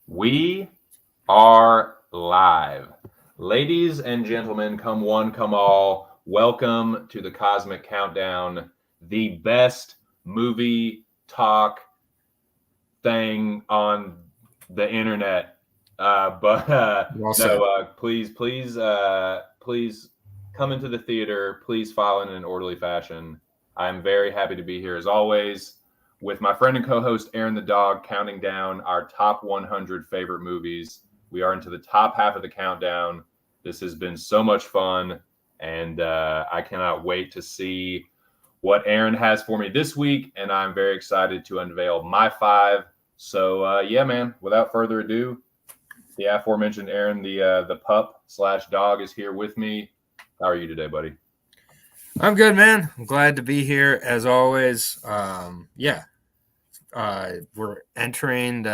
We are live. Ladies and gentlemen, come one, come all. Welcome to the Cosmic Countdown, the best movie talk thing on the internet. Please come into the theater. Please file in an orderly fashion. I'm very happy to be here as always with my friend and co-host Aaron the Dog, counting down our top 100 favorite movies. We are into the top half of the countdown. This has been so much fun, and I cannot wait to see what Aaron has for me this week, and I'm very excited to unveil my five. So, yeah, man, without further ado, the aforementioned Aaron, the pup/dog, is here with me. How are you today, buddy? I'm good, man. I'm glad to be here as always. We're entering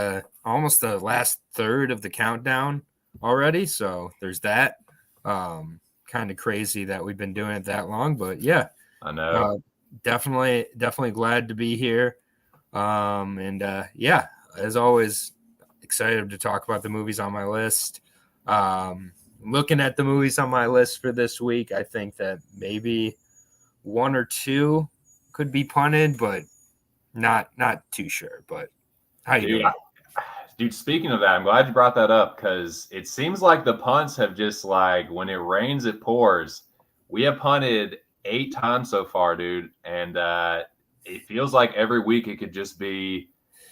almost the last third of the countdown already, so there's that. Kind of crazy that we've been doing it that long, but yeah, I know. Definitely glad to be here. As always, excited to talk about the movies on my list. Looking at the movies on my list for this week, I think that maybe one or two could be punted, but not too sure. But how you doing? Dude, speaking of that, I'm glad you brought that up because it seems like the punts have just like, when it rains, it pours. We have punted 8 times so far, dude, and it feels like every week it could just be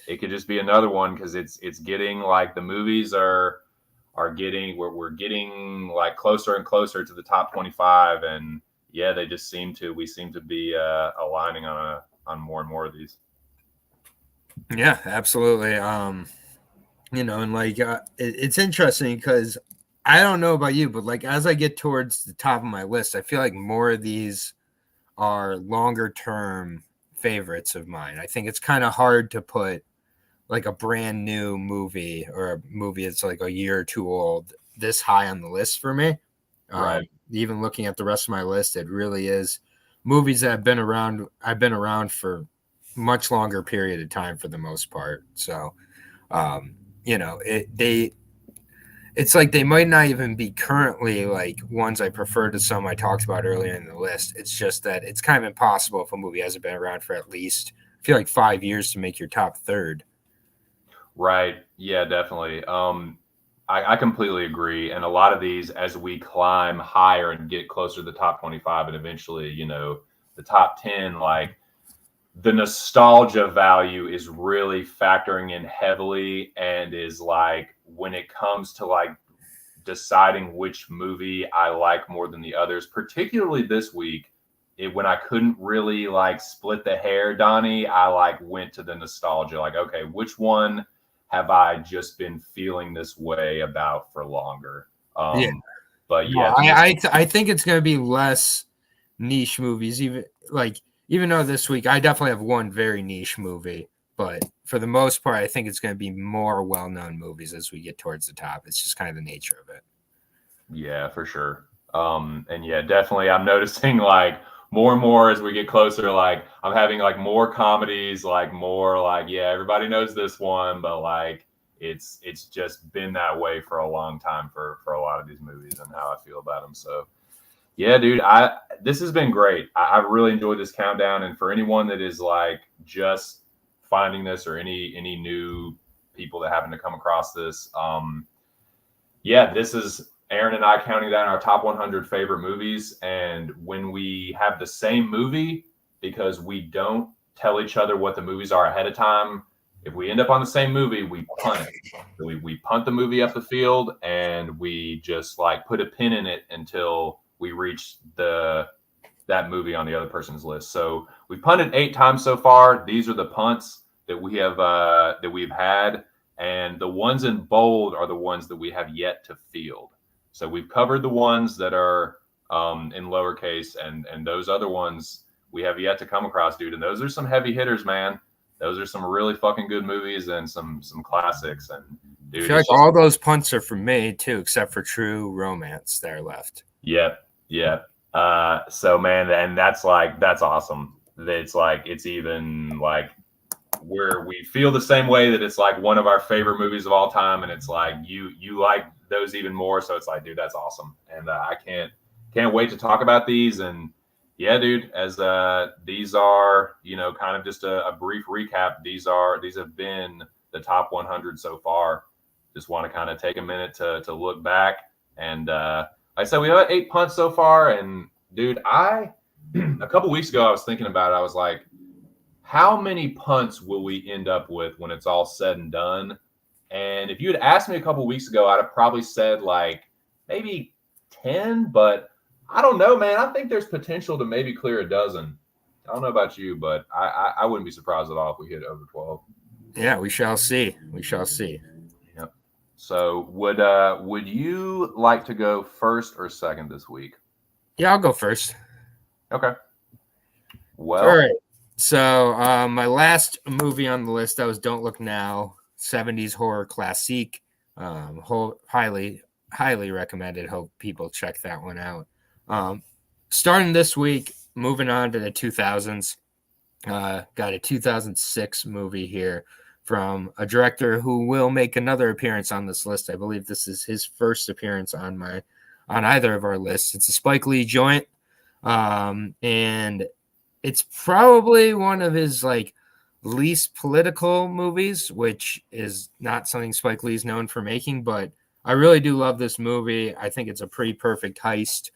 another one because it's getting like the movies are getting we're getting like closer and closer to the top 25, and yeah, we seem to be aligning on more and more of these. Yeah, absolutely. It's interesting because I don't know about you, but like as I get towards the top of my list, I feel like more of these are longer term favorites of mine. I think it's kind of hard to put like a brand new movie or a movie that's like a year or two old this high on the list for me. Right. Even looking at the rest of my list, it really is movies that have been around. I've been around for much longer period of time for the most part. So, it's like they might not even be currently like ones I prefer to some I talked about earlier in the list. It's just that it's kind of impossible if a movie hasn't been around for at least, I feel like 5 years to make your top third. Right. Yeah, definitely. I completely agree. And a lot of these, as we climb higher and get closer to the top 25 and eventually, the top 10, like the nostalgia value is really factoring in heavily, and is like when it comes to like deciding which movie I like more than the others, particularly this week, when I couldn't really like split the hair, Donnie, I like went to the nostalgia. Like, okay, which one have I just been feeling this way about for longer? Yeah. But yeah, I think it's going to be less niche movies, even though this week I definitely have one very niche movie, but for the most part, I think it's going to be more well-known movies as we get towards the top. It's just kind of the nature of it. Yeah, for sure. And yeah, definitely I'm noticing like more and more as we get closer, like I'm having like more comedies, like more like, yeah, everybody knows this one, but like it's just been that way for a long time for a lot of these movies and how I feel about them. So yeah, dude, this has been great. I really enjoyed this countdown, and for anyone that is like just finding this, or any new people that happen to come across this, yeah, this is Aaron and I counting down our top 100 favorite movies. And when we have the same movie, because we don't tell each other what the movies are ahead of time, if we end up on the same movie, we punt it. So we punt the movie up the field, and we just like put a pin in it until we reach that movie on the other person's list. So we've punted 8 times so far. These are the punts that we've had. And the ones in bold are the ones that we have yet to field. So we've covered the ones that are in lowercase, and those other ones we have yet to come across, dude. And those are some heavy hitters, man. Those are some really fucking good movies and some classics. And dude, I feel like all those punts are from me too, except for True Romance there left. Yep. So man, and that's awesome. It's like, it's even like we feel the same way, that it's like one of our favorite movies of all time, and it's like you like those even more. So it's like, dude, that's awesome, and I can't wait to talk about these. And yeah, dude, as these are, you know, kind of just a brief recap. These have been the top 100 so far. Just want to kind of take a minute to look back, and like I said, we have 8 punts so far. And dude, a couple weeks ago I was thinking about it. I was like, how many punts will we end up with when it's all said and done? And if you had asked me a couple weeks ago, I'd have probably said like maybe 10, but I don't know, man. I think there's potential to maybe clear a dozen. I don't know about you, but I wouldn't be surprised at all if we hit over 12. Yeah, we shall see. We shall see. Yep. So would you like to go first or second this week? Yeah, I'll go first. Okay. Well, all right. So my last movie on the list, that was Don't Look Now, 70s horror classique. Highly recommended. Hope people check that one out. Starting this week, moving on to the 2000s. Got a 2006 movie here from a director who will make another appearance on this list. I believe this is his first appearance on either of our lists. It's a Spike Lee joint, and it's probably one of his like least political movies, which is not something Spike Lee's known for making. But I really do love this movie. I think it's a pretty perfect heist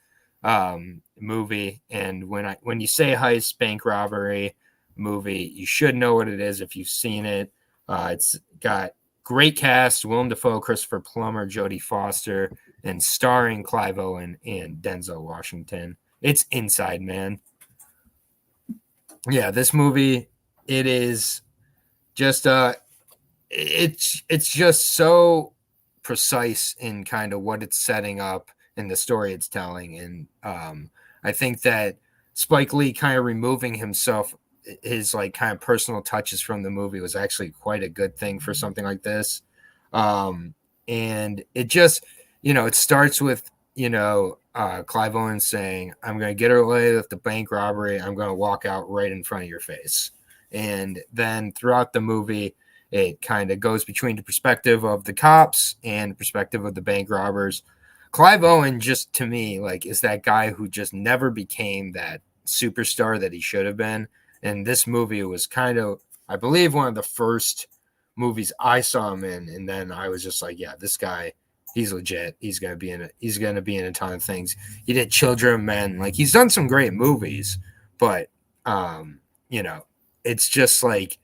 movie. And when you say heist, bank robbery movie, you should know what it is if you've seen it. It's got great cast: Willem Dafoe, Christopher Plummer, Jodie Foster, and starring Clive Owen and Denzel Washington. It's Inside Man. Yeah, this movie, it is just it's just so precise in kind of what it's setting up and the story it's telling. And I think that Spike Lee kind of removing his like kind of personal touches from the movie was actually quite a good thing for something like this. And it just, it starts with, Clive Owen saying, "I'm going to get away with the bank robbery. I'm going to walk out right in front of your face." And then throughout the movie, it kind of goes between the perspective of the cops and the perspective of the bank robbers. Clive Owen, just to me, like, is that guy who just never became that superstar that he should have been. And this movie was kind of, I believe, one of the first movies I saw him in. And then I was just like, yeah, this guy, he's legit. He's going to be in a ton of things. He did Children of Men. Like, he's done some great movies, but, it's just like,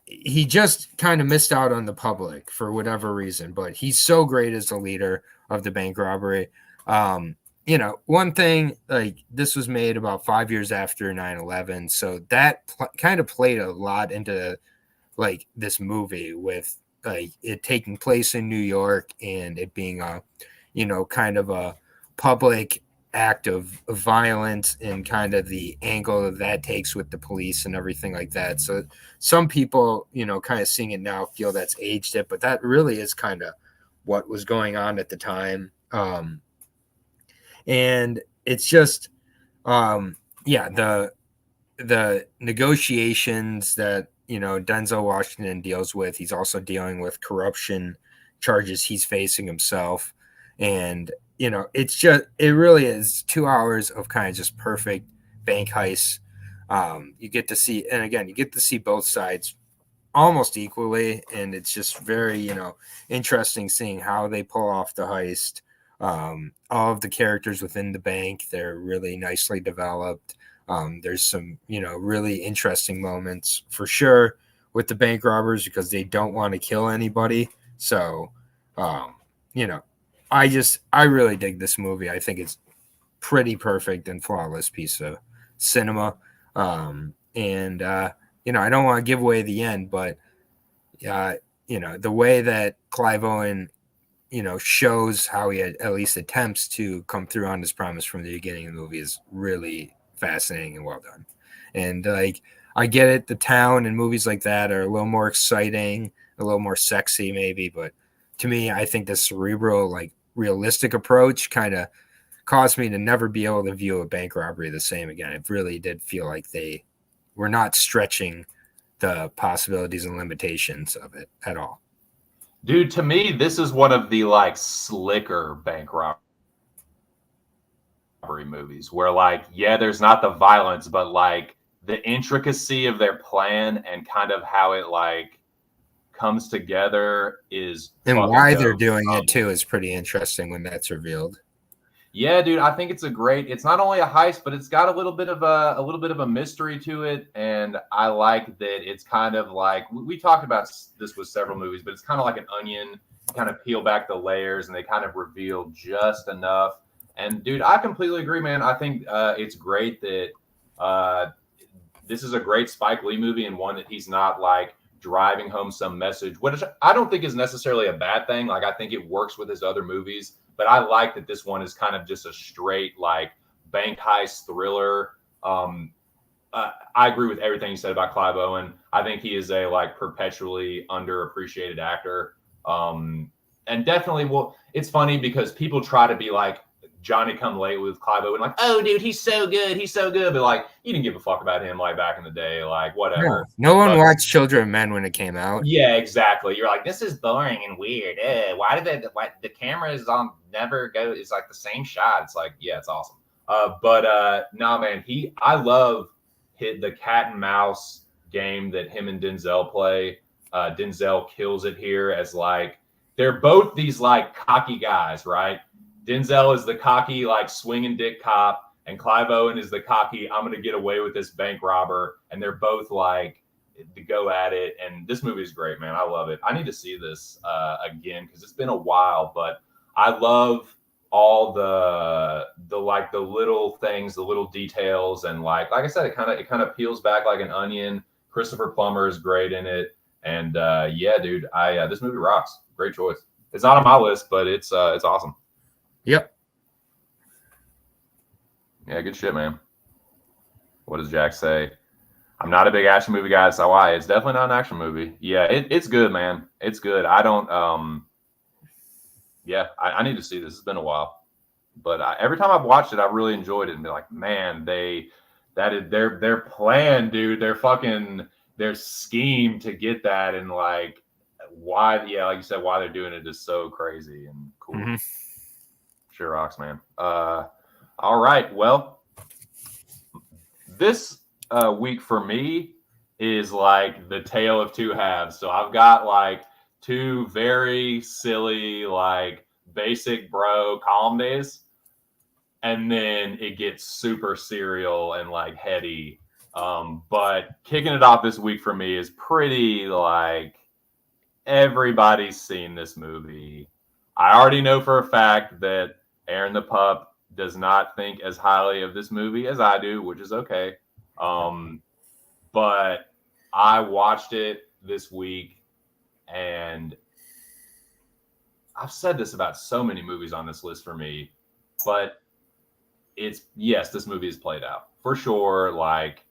he just kind of missed out on the public for whatever reason, but he's so great as the leader of the bank robbery. One thing, like, this was made about 5 years after 9/11. So that kind of played a lot into like this movie, with like it taking place in New York and it being a, kind of a public act of violence, and kind of the angle that takes with the police and everything like that. So some people, kind of seeing it now feel that's aged it, but that really is kind of what was going on at the time. And it's just, the negotiations that, Denzel Washington deals with. He's also dealing with corruption charges he's facing himself. And, it really is 2 hours of kind of just perfect bank heists. You get to see both sides almost equally. And it's just very, interesting seeing how they pull off the heist. All of the characters within the bank, they're really nicely developed. There's some, really interesting moments for sure with the bank robbers, because they don't want to kill anybody. So, I really dig this movie. I think it's pretty perfect and flawless piece of cinema. I don't want to give away the end, but, the way that Clive Owen, shows how he at least attempts to come through on his promise from the beginning of the movie is really fascinating and well done. And like, I get it, the town and movies like that are a little more exciting, a little more sexy maybe, but to me, I think the cerebral, like, realistic approach kind of caused me to never be able to view a bank robbery the same again. It really did feel like they were not stretching the possibilities and limitations of it at all. Dude, to me, this is one of the like slicker bank robbery movies where like, yeah, there's not the violence, but like the intricacy of their plan and kind of how it like comes together is And fucking why dope. they're doing it too is pretty interesting when that's revealed. Yeah, dude, I think it's a great. It's not only a heist, but it's got a little bit of a mystery to it, and I like that it's kind of like we talked about this with several movies, but it's kind of like an onion. Kind of peel back the layers, and they kind of reveal just enough. And dude, I completely agree, man. I think it's great that this is a great Spike Lee movie, and one that he's not like driving home some message, which I don't think is necessarily a bad thing. Like I think it works with his other movies. But I like that this one is kind of just a straight like bank heist thriller. I agree with everything you said about Clive Owen. I think he is a like perpetually underappreciated actor. And definitely, well, it's funny because people try to be like Johnny Come Late with Clive Owen, like, oh, dude, he's so good, but like, you didn't give a fuck about him like back in the day, like whatever. No one watched Children of Men when it came out. Yeah, exactly. You're like, this is boring and weird. Why did the camera is on never go? It's like the same shot. It's like, yeah, it's awesome. Nah, man, I love the cat and mouse game that him and Denzel play. Denzel kills it here as like they're both these like cocky guys, right? Denzel is the cocky like swinging dick cop, and Clive Owen is the cocky I'm gonna get away with this bank robber, and they're both like to go at it. And this movie is great, man. I love it. I need to see this again because it's been a while, but I love all the like the little things, the little details, and like I said, it kind of peels back like an onion. Christopher Plummer is great in it, and yeah, dude, this movie rocks. Great choice. It's not on my list, but it's awesome. Yep. Yeah, good shit, man. What does Jack say? I'm not a big action movie guy, so why? It's definitely not an action movie. Yeah, it's good, man. It's good. I don't. Yeah, I need to see this. It's been a while, but every time I've watched it, I've really enjoyed it and be like, man, that is their plan, dude. Their scheme to get that and like why, yeah, like you said, why they're doing it is so crazy and cool. Mm-hmm. Sure rocks, man. All right, well, this week for me is like the tale of two halves. So I've got like two very silly, like basic bro comedies, and then it gets super serial and like heady. But kicking it off this week for me is pretty like everybody's seen this movie. I already know for a fact that Aaron the Pup does not think as highly of this movie as I do, which is okay. But I watched it this week, and I've said this about so many movies on this list for me, but this movie is played out for sure. Like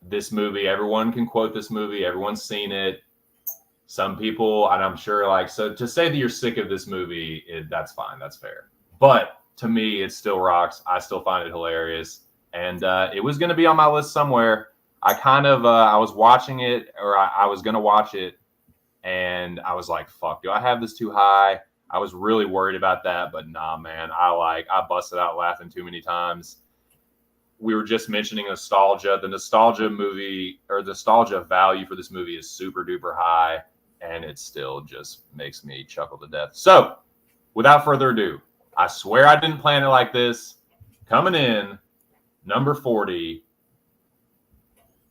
this movie, everyone can quote this movie. Everyone's seen it. Some people, and I'm sure like, so to say that you're sick of this movie, that's fine. That's fair. But to me, it still rocks. I still find it hilarious. And it was going to be on my list somewhere. I kind of, I was watching it, or I was going to watch it, and I was like, fuck, do I have this too high? I was really worried about that, but nah, man. I busted out laughing too many times. We were just mentioning nostalgia. The nostalgia movie, or the nostalgia value for this movie is super duper high, and it still just makes me chuckle to death. So, without further ado, I swear I didn't plan it like this. Coming in, number 40,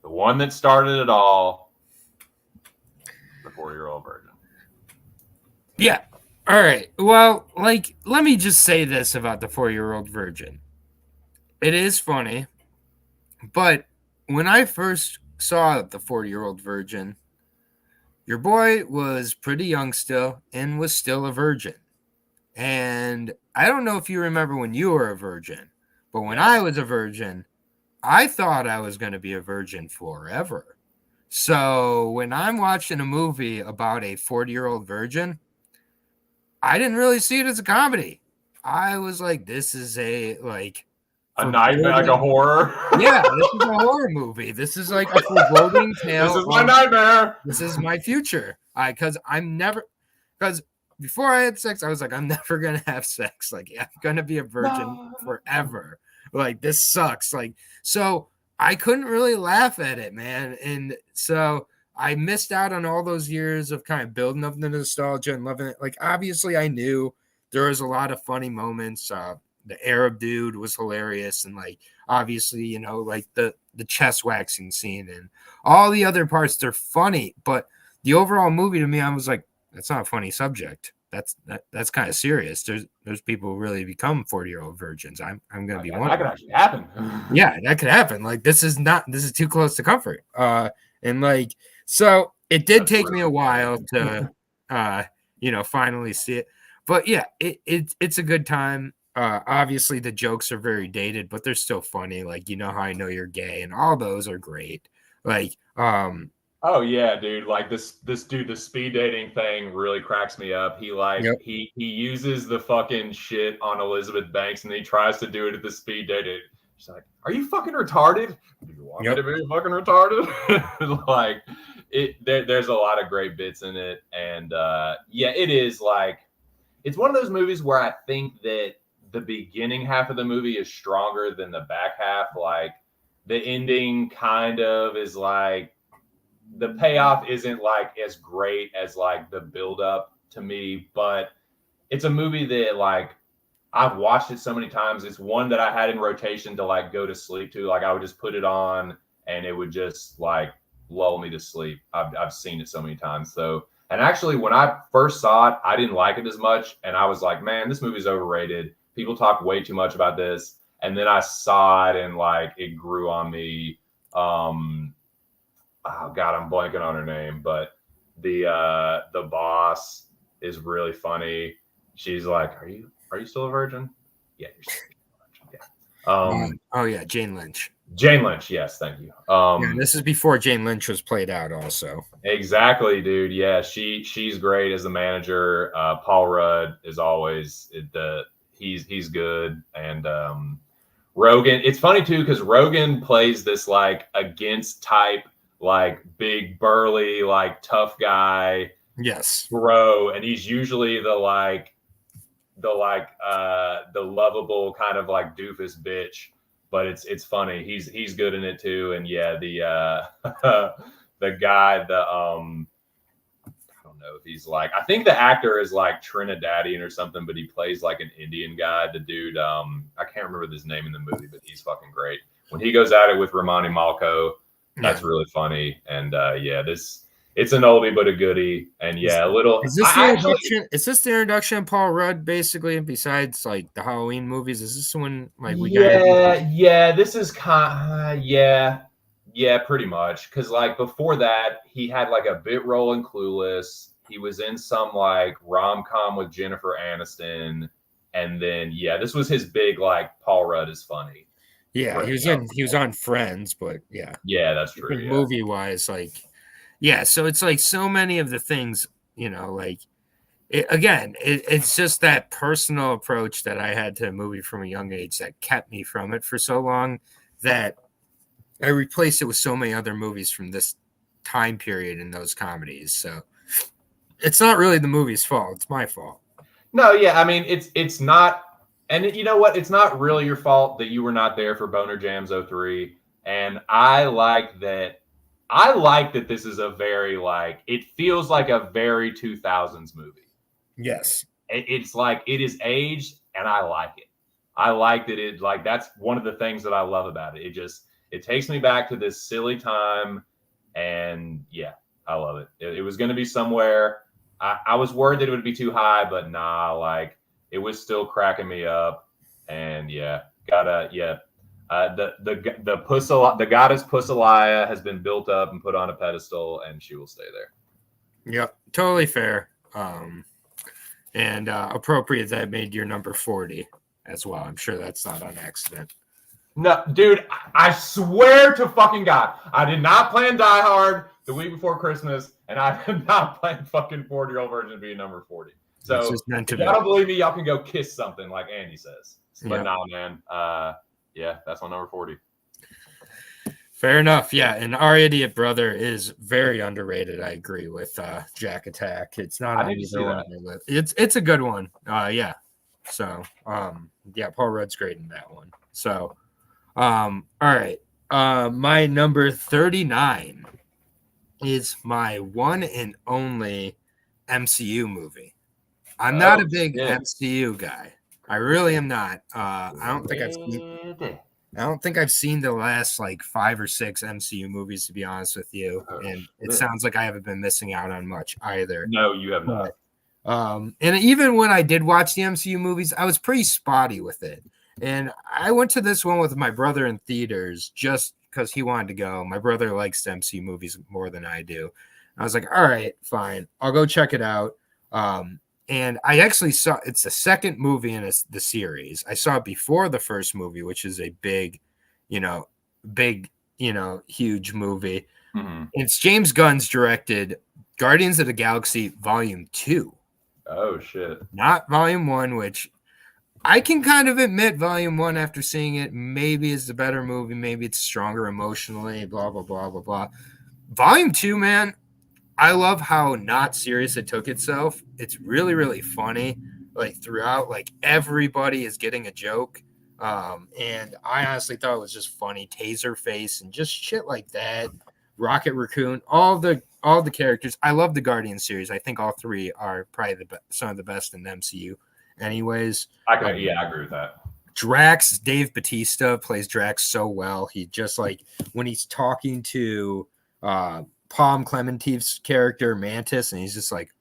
the one that started it all, the 4-Year-Old Virgin. Yeah. All right. Well, like, let me just say this about the 4-Year-Old Virgin. It is funny, but when I first saw the 4-Year-Old Virgin, your boy was pretty young still and was still a virgin. And I don't know if you remember when you were a virgin, but when I was a virgin, I thought I was going to be a virgin forever. So when I'm watching a movie about a 40-year-old virgin, I didn't really see it as a comedy. I was like, this is a A nightmare, like a horror. Yeah, this is a horror movie. This is like a foreboding tale. This is my nightmare. This is my future. Because before I had sex, I was like, I'm never gonna have sex. Like, I'm gonna be a virgin forever. Like, this sucks. Like, so I couldn't really laugh at it, man. And so I missed out on all those years of kind of building up the nostalgia and loving it. Like, obviously, I knew there was a lot of funny moments. The Arab dude was hilarious, and like obviously, you know, like the chest waxing scene and all the other parts, they're funny. But the overall movie to me, I was like, that's not a funny subject. That's kind of serious. There's people who really become 40-year-old virgins. I'm gonna be one. That could actually happen. Yeah, that could happen. Like this is too close to comfort. And like so it did take me a while to finally see it. But yeah, it's a good time. Obviously the jokes are very dated, but they're still funny. Like, you know how I know you're gay, and all those are great. Like, oh yeah, dude. Like this dude, the speed dating thing really cracks me up. He he uses the fucking shit on Elizabeth Banks, and he tries to do it at the speed dating. She's like, "Are you fucking retarded? Do you want me to be fucking retarded?" Like, there's a lot of great bits in it, and it is like, it's one of those movies where I think that the beginning half of the movie is stronger than the back half. Like, the ending kind of is like, the payoff isn't like as great as like the build up to me, but it's a movie that like I've watched it so many times. It's one that I had in rotation to like go to sleep to. Like, I would just put it on and it would just like lull me to sleep. I've seen it so many times. So, and actually when I first saw it, I didn't like it as much. And I was like, man, this movie's overrated. People talk way too much about this. And then I saw it and like it grew on me. Oh God, I'm blanking on her name, but the boss is really funny. She's like, "Are you still a virgin?" Yeah, you're still a virgin. Yeah. Jane Lynch. Jane Lynch, yes, thank you. This is before Jane Lynch was played out, also. Exactly, dude. Yeah, she's great as the manager. Paul Rudd is always he's good, and Rogan. It's funny too because Rogan plays this like against type, like big burly, like tough guy. Yes, bro, and he's usually the lovable kind of like doofus bitch. But it's funny. He's good in it too. And yeah, the guy, I don't know if he's like, I think the actor is like Trinidadian or something, but he plays like an Indian guy. The dude, I can't remember his name in the movie, but he's fucking great. When he goes at it with Romani Malco, that's really funny. And it's an oldie but a goodie. And yeah, a little. Is this the introduction of Paul Rudd, basically? Besides like the Halloween movies, is this one like we got? Yeah. This is pretty much. Because like before that, he had like a bit role in Clueless. He was in some like rom-com with Jennifer Aniston, and then this was his big like Paul Rudd is funny. Yeah, he was on Friends, but yeah, that's true. Yeah. Movie wise, like. Yeah, so it's like so many of the things, you know, like, it's just that personal approach that I had to a movie from a young age that kept me from it for so long that I replaced it with so many other movies from this time period in those comedies. So it's not really the movie's fault. It's my fault. No, yeah, I mean, it's not, and you know what? It's not really your fault that you were not there for Boner Jams 03, and I like that this is a very like, it feels like a very 2000s movie. Yes. It's like, it is aged and I like it. I like that it like, that's one of the things that I love about it. It takes me back to this silly time, and yeah, I love it. It was going to be somewhere. I was worried that it would be too high, but nah, like it was still cracking me up, and the goddess Pussalaya has been built up and put on a pedestal, and she will stay there. Yep, totally fair. And appropriate that made your number 40 as well. I'm sure that's not on accident. No, dude, I swear to fucking God, I did not plan Die Hard the week before Christmas, and I did not plan fucking 40-year-old virgin to be number 40. So if y'all don't believe me, y'all can go kiss something like Andy says. But nah, man. Yeah, that's my number 40. Fair enough. Yeah, and Our Idiot Brother is very underrated. I agree with Jack Attack. It's not I on need to see either one that. of my list. It's a good one. Yeah. So yeah, Paul Rudd's great in that one. So all right. My number 39 is my one and only MCU movie. I'm not a big MCU guy. I really am not. I don't think I've seen the last like 5 or 6 MCU movies, to be honest with you. And it sounds like I haven't been missing out on much either. No, you have not. And even when I did watch the MCU movies, I was pretty spotty with it. And I went to this one with my brother in theaters just because he wanted to go. My brother likes the MCU movies more than I do. I was like, all right, fine. I'll go check it out. And I actually saw it's the second movie in the series. I saw it before the first movie, which is a big, huge movie. Mm-hmm. It's James Gunn's directed Guardians of the Galaxy Volume 2. Oh, shit. Not Volume 1, which I can kind of admit Volume 1 after seeing it. Maybe it's the better movie. Maybe it's stronger emotionally, blah, blah, blah, blah, blah. Volume 2, man, I love how not serious it took itself. It's really, really funny. Like throughout, like everybody is getting a joke. And I honestly thought it was just funny. Taserface and just shit like that. Rocket Raccoon, all the characters. I love the Guardian series. I think all 3 are probably some of the best in the MCU. Anyways, I agree with that. Drax, Dave Bautista plays Drax so well. He just like when he's talking to Palm Clementive's character Mantis, and he's just like,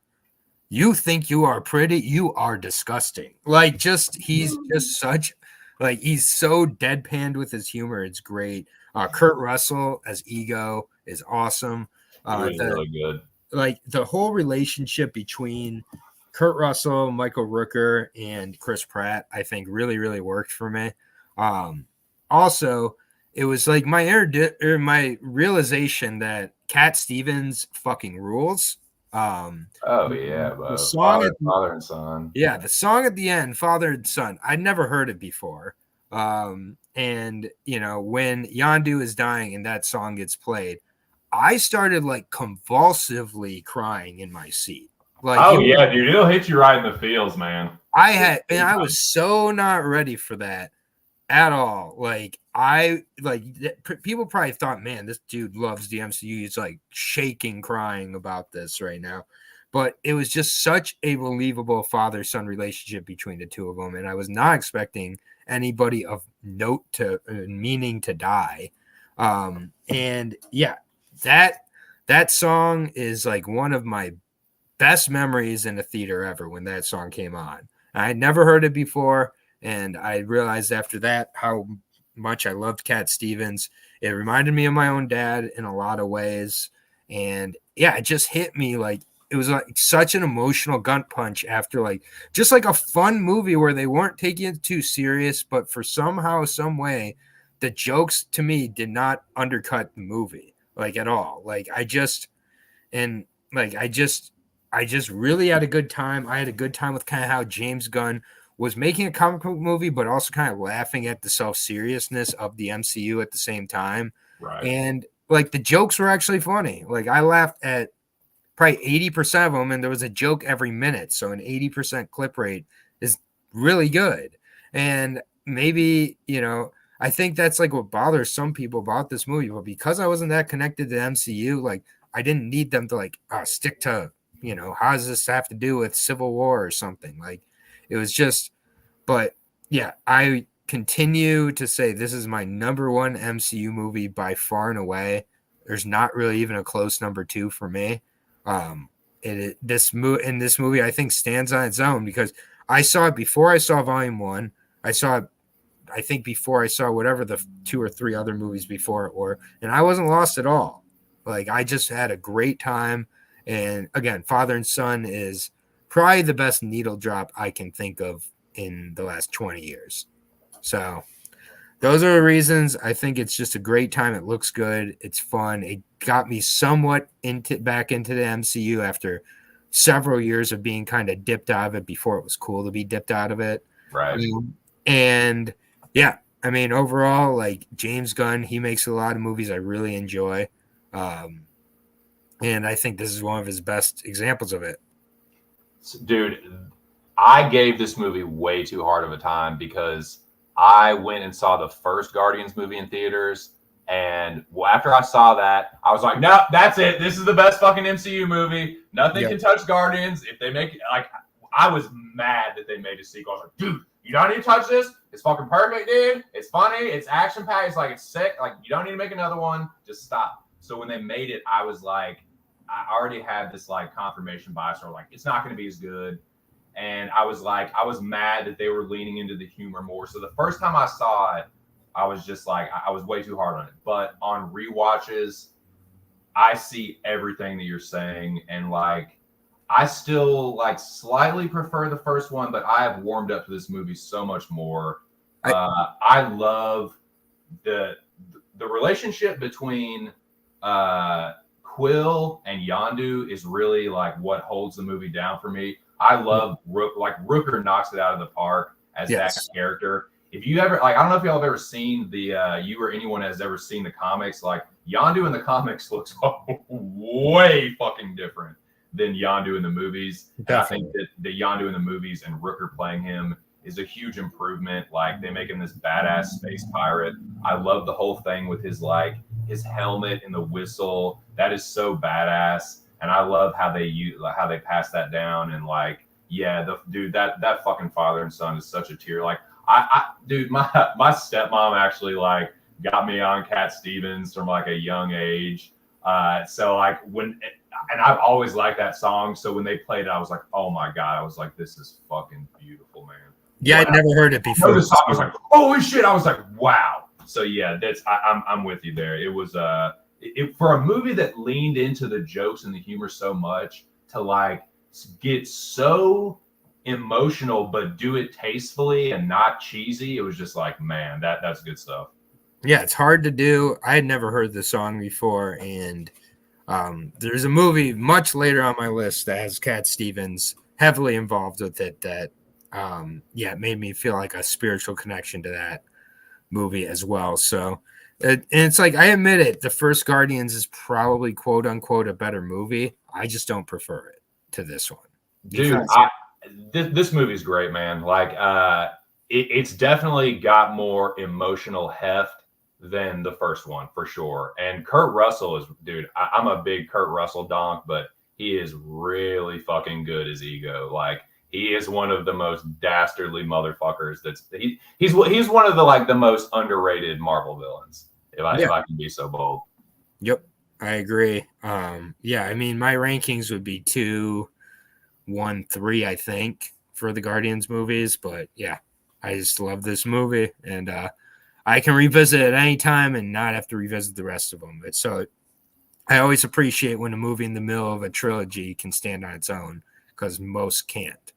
"You think you are pretty? You are disgusting." Like, he's just such like he's so deadpanned with his humor. It's great. Kurt Russell as Ego is awesome. Really good. Like the whole relationship between Kurt Russell, Michael Rooker, and Chris Pratt, I think really, really worked for me. Also, it was like my realization that Cat Stevens fucking rules. The song Father and Son. Yeah, the song at the end, Father and Son. I'd never heard it before. And when Yondu is dying and that song gets played, I started like convulsively crying in my seat. Like, dude, it'll hit you right in the feels, man. I was so not ready for that at all. People probably thought, man, this dude loves the MCU. He's like shaking, crying about this right now. But it was just such a believable father-son relationship between the two of them, and I was not expecting anybody of note to meaning to die. And yeah, that song is like one of my best memories in the theater ever when that song came on. I had never heard it before, and I realized after that how much I loved Cat Stevens. It reminded me of my own dad in a lot of ways, and yeah, it just hit me like it was like such an emotional gut punch after like just like a fun movie where they weren't taking it too serious, but for somehow, some way, the jokes to me did not undercut the movie like at all. I just really had a good time. I had a good time with kind of how James Gunn was making a comic book movie, but also kind of laughing at the self-seriousness of the MCU at the same time. Right. And like the jokes were actually funny. Like I laughed at probably 80% of them, and there was a joke every minute. So an 80% clip rate is really good. And maybe, I think that's like what bothers some people about this movie. But because I wasn't that connected to the MCU, like I didn't need them to like stick to, how does this have to do with Civil War or something? Like it was just, but yeah, I continue to say this is my number one MCU movie by far and away. There's not really even a close number 2 for me. This movie I think stands on its own because I saw it before I saw Volume 1. I saw it, I think, before I saw whatever the 2 or 3 other movies before it were, and I wasn't lost at all. Like I just had a great time. And again, Father and Son is probably the best needle drop I can think of in the last 20 years. So those are the reasons. I think it's just a great time. It looks good. It's fun. It got me somewhat back into the MCU after several years of being kind of dipped out of it before it was cool to be dipped out of it. Right. And yeah, I mean, overall, like James Gunn, he makes a lot of movies I really enjoy. Um, and I think this is one of his best examples of it. Dude, I gave this movie way too hard of a time because I went and saw the first Guardians movie in theaters. And after I saw that, I was like, no, that's it. This is the best fucking MCU movie. Nothing Yep. can touch Guardians. If they make it, like, I was mad that they made a sequel. I was like, dude, you don't need to touch this. It's fucking perfect, dude. It's funny. It's action packed. It's like, it's sick. Like, you don't need to make another one. Just stop. So when they made it, I was like, I already had this like confirmation bias or like, it's not going to be as good. And I was like, I was mad that they were leaning into the humor more. So the first time I saw it, I was just like, I was way too hard on it. But on rewatches, I see everything that you're saying. And like, I still like slightly prefer the first one, but I have warmed up to this movie so much more. I love the the relationship between Quill and Yondu is really like what holds the movie down for me. I love like Rooker knocks it out of the park as that character. If you ever like, I don't know if y'all have ever seen the you or anyone has ever seen the comics. Like Yondu in the comics looks way fucking different than Yondu in the movies. And I think that the Yondu in the movies and Rooker playing him is a huge improvement. Like they make him this badass space pirate. I love the whole thing with his like his helmet and the whistle. That is so badass. And I love how they pass that down and like, yeah, the dude, that fucking father and son is such a tear. Like dude, my stepmom actually like got me on Cat Stevens from like a young age. So like and I've always liked that song. So when they played it, I was like, oh my God. I was like, this is fucking beautiful, man. Yeah, Wow. I'd never heard it before. The song, I was like, holy shit. I was like, wow. So yeah, I'm with you there. It was for a movie that leaned into the jokes and the humor so much to like get so emotional but do it tastefully and not cheesy. It was just like, man, that's good stuff. Yeah, it's hard to do. I had never heard the song before, and there's a movie much later on my list that has Cat Stevens heavily involved with it that it made me feel like a spiritual connection to that movie as well. So and it's like, I admit it, the first Guardians is probably quote unquote a better movie. I just don't prefer it to this one. Dude, this movie's great, man. Like it's definitely got more emotional heft than the first one for sure. And Kurt Russell is, dude, I'm a big Kurt Russell donk, but he is really fucking good as Ego. Like he is one of the most dastardly motherfuckers. He's one of the like the most underrated Marvel villains. If I can be so bold. Yep, I agree. I mean, my rankings would be 2, 1, 3, I think, for the Guardians movies. But yeah, I just love this movie, and I can revisit it anytime and not have to revisit the rest of them. So I always appreciate when a movie in the middle of a trilogy can stand on its own, because most can't.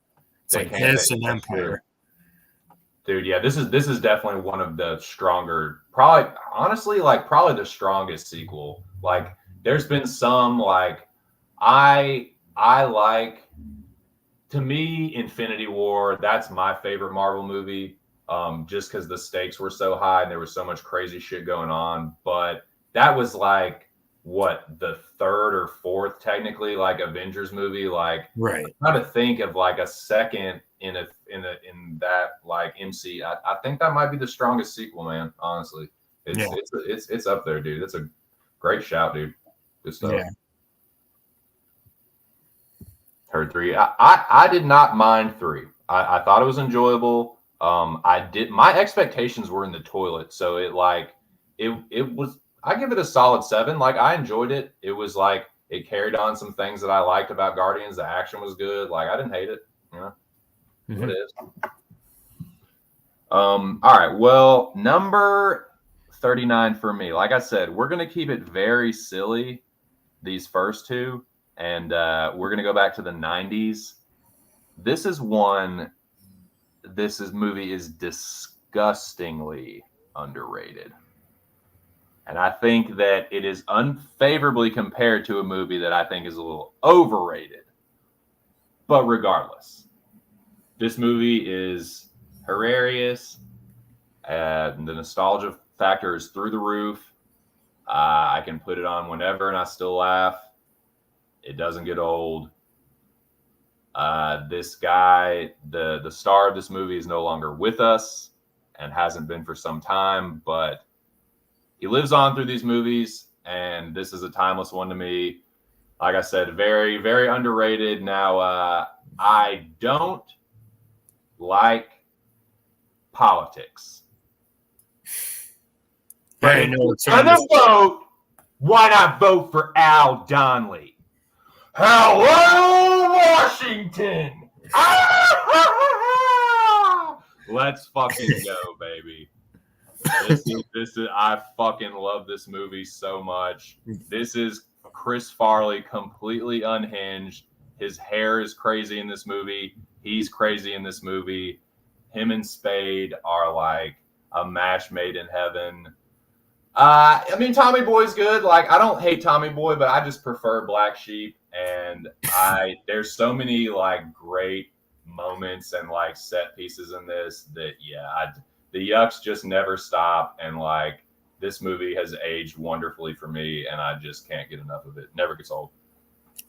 It's like this and Empire. Dude, yeah, this is definitely one of the stronger, probably the strongest sequel. Like there's been some like I like, to me, Infinity War, that's my favorite Marvel movie. Just because the stakes were so high and there was so much crazy shit going on. But that was like what, the third or fourth technically like Avengers movie. Like right. I'm trying to think of like a second in that like MC. I think that might be the strongest sequel, man. Honestly, it's up there, dude. That's a great shout, dude. Good stuff. Yeah. Heard 3. I did not mind 3. I thought it was enjoyable. My expectations were in the toilet, so it was. I give it a solid 7. Like I enjoyed it. It was like it carried on some things that I liked about Guardians. The action was good. Like I didn't hate it. You know, what it is. All right. Well, number 39 for me. Like I said, we're gonna keep it very silly, these first two, and we're gonna go back to the 90s. This movie is disgustingly underrated. And I think that it is unfavorably compared to a movie that I think is a little overrated. But regardless, this movie is hilarious. And the nostalgia factor is through the roof. I can put it on whenever and I still laugh. It doesn't get old. This guy, the star of this movie, is no longer with us and hasn't been for some time, but he lives on through these movies, and this is a timeless one to me. Like I said, very, very underrated. Now, I don't like politics. But if you're gonna vote, why not vote for Al Donnelly? Hello, Washington! Let's fucking go, baby. This is I fucking love this movie so much. This is Chris Farley completely unhinged. His hair is crazy in this movie. He's crazy in this movie. Him and Spade are like a match made in heaven. I mean, Tommy Boy's good. Like, I don't hate Tommy Boy, but I just prefer Black Sheep. And there's so many like great moments and like set pieces in this that the yucks just never stop. And like this movie has aged wonderfully for me, and I just can't get enough of it. Never gets old.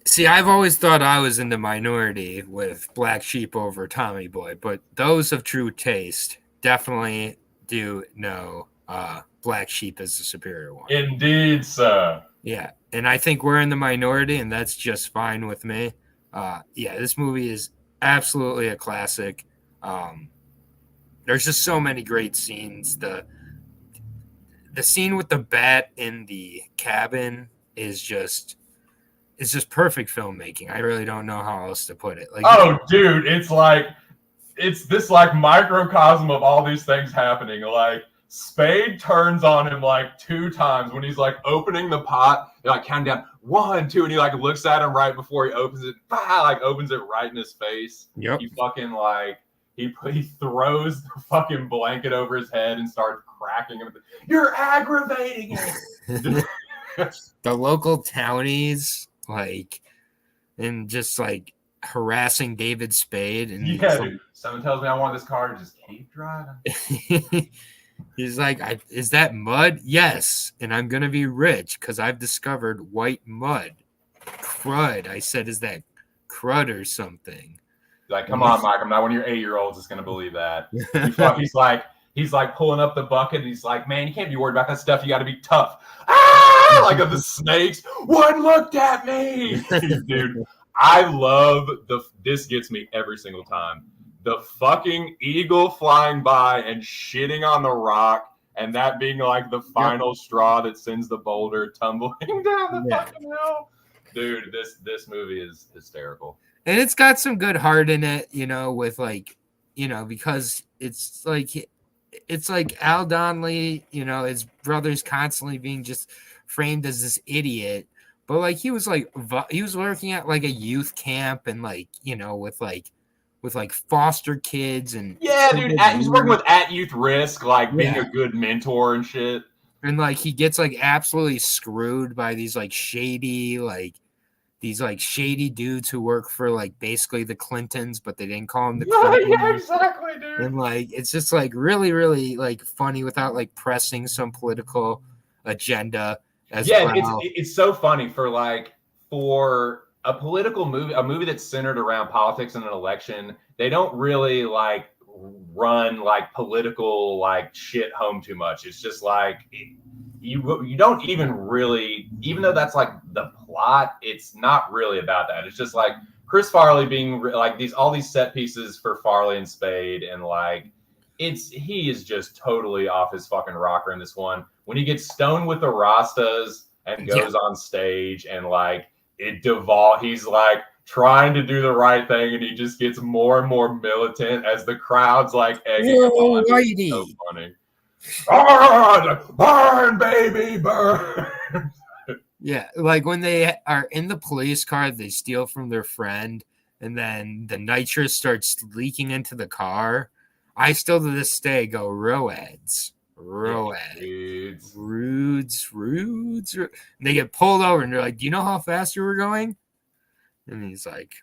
See, I've always thought I was in the minority with Black Sheep over Tommy Boy, but those of true taste definitely do know Black Sheep is the superior one. Indeed, sir. Yeah, and I think we're in the minority, and that's just fine with me. This movie is absolutely a classic. There's just so many great scenes. The scene with the bat in the cabin is just perfect filmmaking. I really don't know how else to put it. Like, dude, it's this like microcosm of all these things happening. Like, Spade turns on him like 2 times when he's like opening the pot. They're like counting down 1, 2, and he like looks at him right before he opens it. Like opens it right in his face. Yep. He fucking like he throws the fucking blanket over his head and starts cracking him. You're aggravating it. The local townies like and just like harassing David Spade, and dude. Someone tells me I want this car to just keep driving. He's like, is that mud? Yes. And I'm going to be rich because I've discovered white mud. Crud. I said, is that crud or something? Like, come on, Mike. I'm not one of your 8-year-olds that's going to believe that. He's like pulling up the bucket, and he's like, man, you can't be worried about that stuff. You got to be tough. Like of the snakes. One looked at me. Dude, I love this gets me every single time. The fucking eagle flying by and shitting on the rock, and that being like the final straw that sends the boulder tumbling down the fucking hill. Dude, this movie is hysterical. And it's got some good heart in it, with like, because it's like Al Donnelly, his brother's constantly being just framed as this idiot. But like he was working at like a youth camp and like, with like foster kids and dude, he's working with At Youth Risk, like being a good mentor and shit. And like he gets like absolutely screwed by these like shady dudes who work for like basically the Clintons, but they didn't call them the Clintons. Yeah, exactly, dude. And like it's just like really, really like funny without like pressing some political agenda as well. It's so funny for a political movie, a movie that's centered around politics and an election. They don't really like run like political like shit home too much. It's just like you don't even really, even though that's like the plot, it's not really about that. It's just like Chris Farley being like all these set pieces for Farley and Spade, and like he is just totally off his fucking rocker in this one. When he gets stoned with the Rastas and goes on stage and like he's like trying to do the right thing, and he just gets more and more militant as the crowd's like egging him on. It's so funny. Burn, baby, burn. Yeah, like when they are in the police car, they steal from their friend, and then the nitrous starts leaking into the car. I still to this day go Rudes. And they get pulled over, and they're like, "Do you know how fast you were going?" And he's like,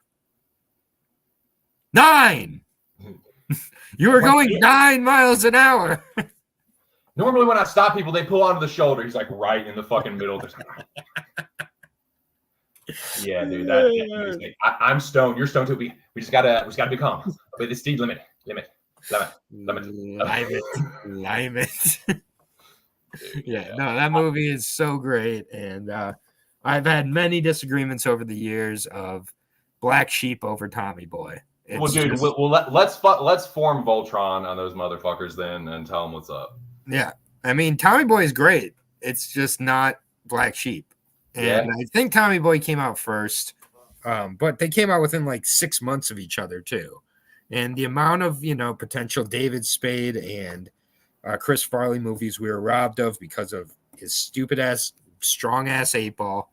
9. You were going 9 miles an hour. Normally when I stop people, they pull onto the shoulder. He's like right in the fucking middle. Like, yeah, dude. That I'm stoned. You're stoned too. We just gotta be calm. But the speed limit. Lime it. Yeah, no, that movie is so great, and I've had many disagreements over the years of Black Sheep over Tommy Boy. Well, dude, let's form Voltron on those motherfuckers then and tell them what's up. Yeah, I mean Tommy Boy is great. It's just not Black Sheep, and I think Tommy Boy came out first, but they came out within like 6 months of each other too, and the amount of potential David Spade and Chris Farley movies we were robbed of because of his stupid ass, strong ass 8-Ball.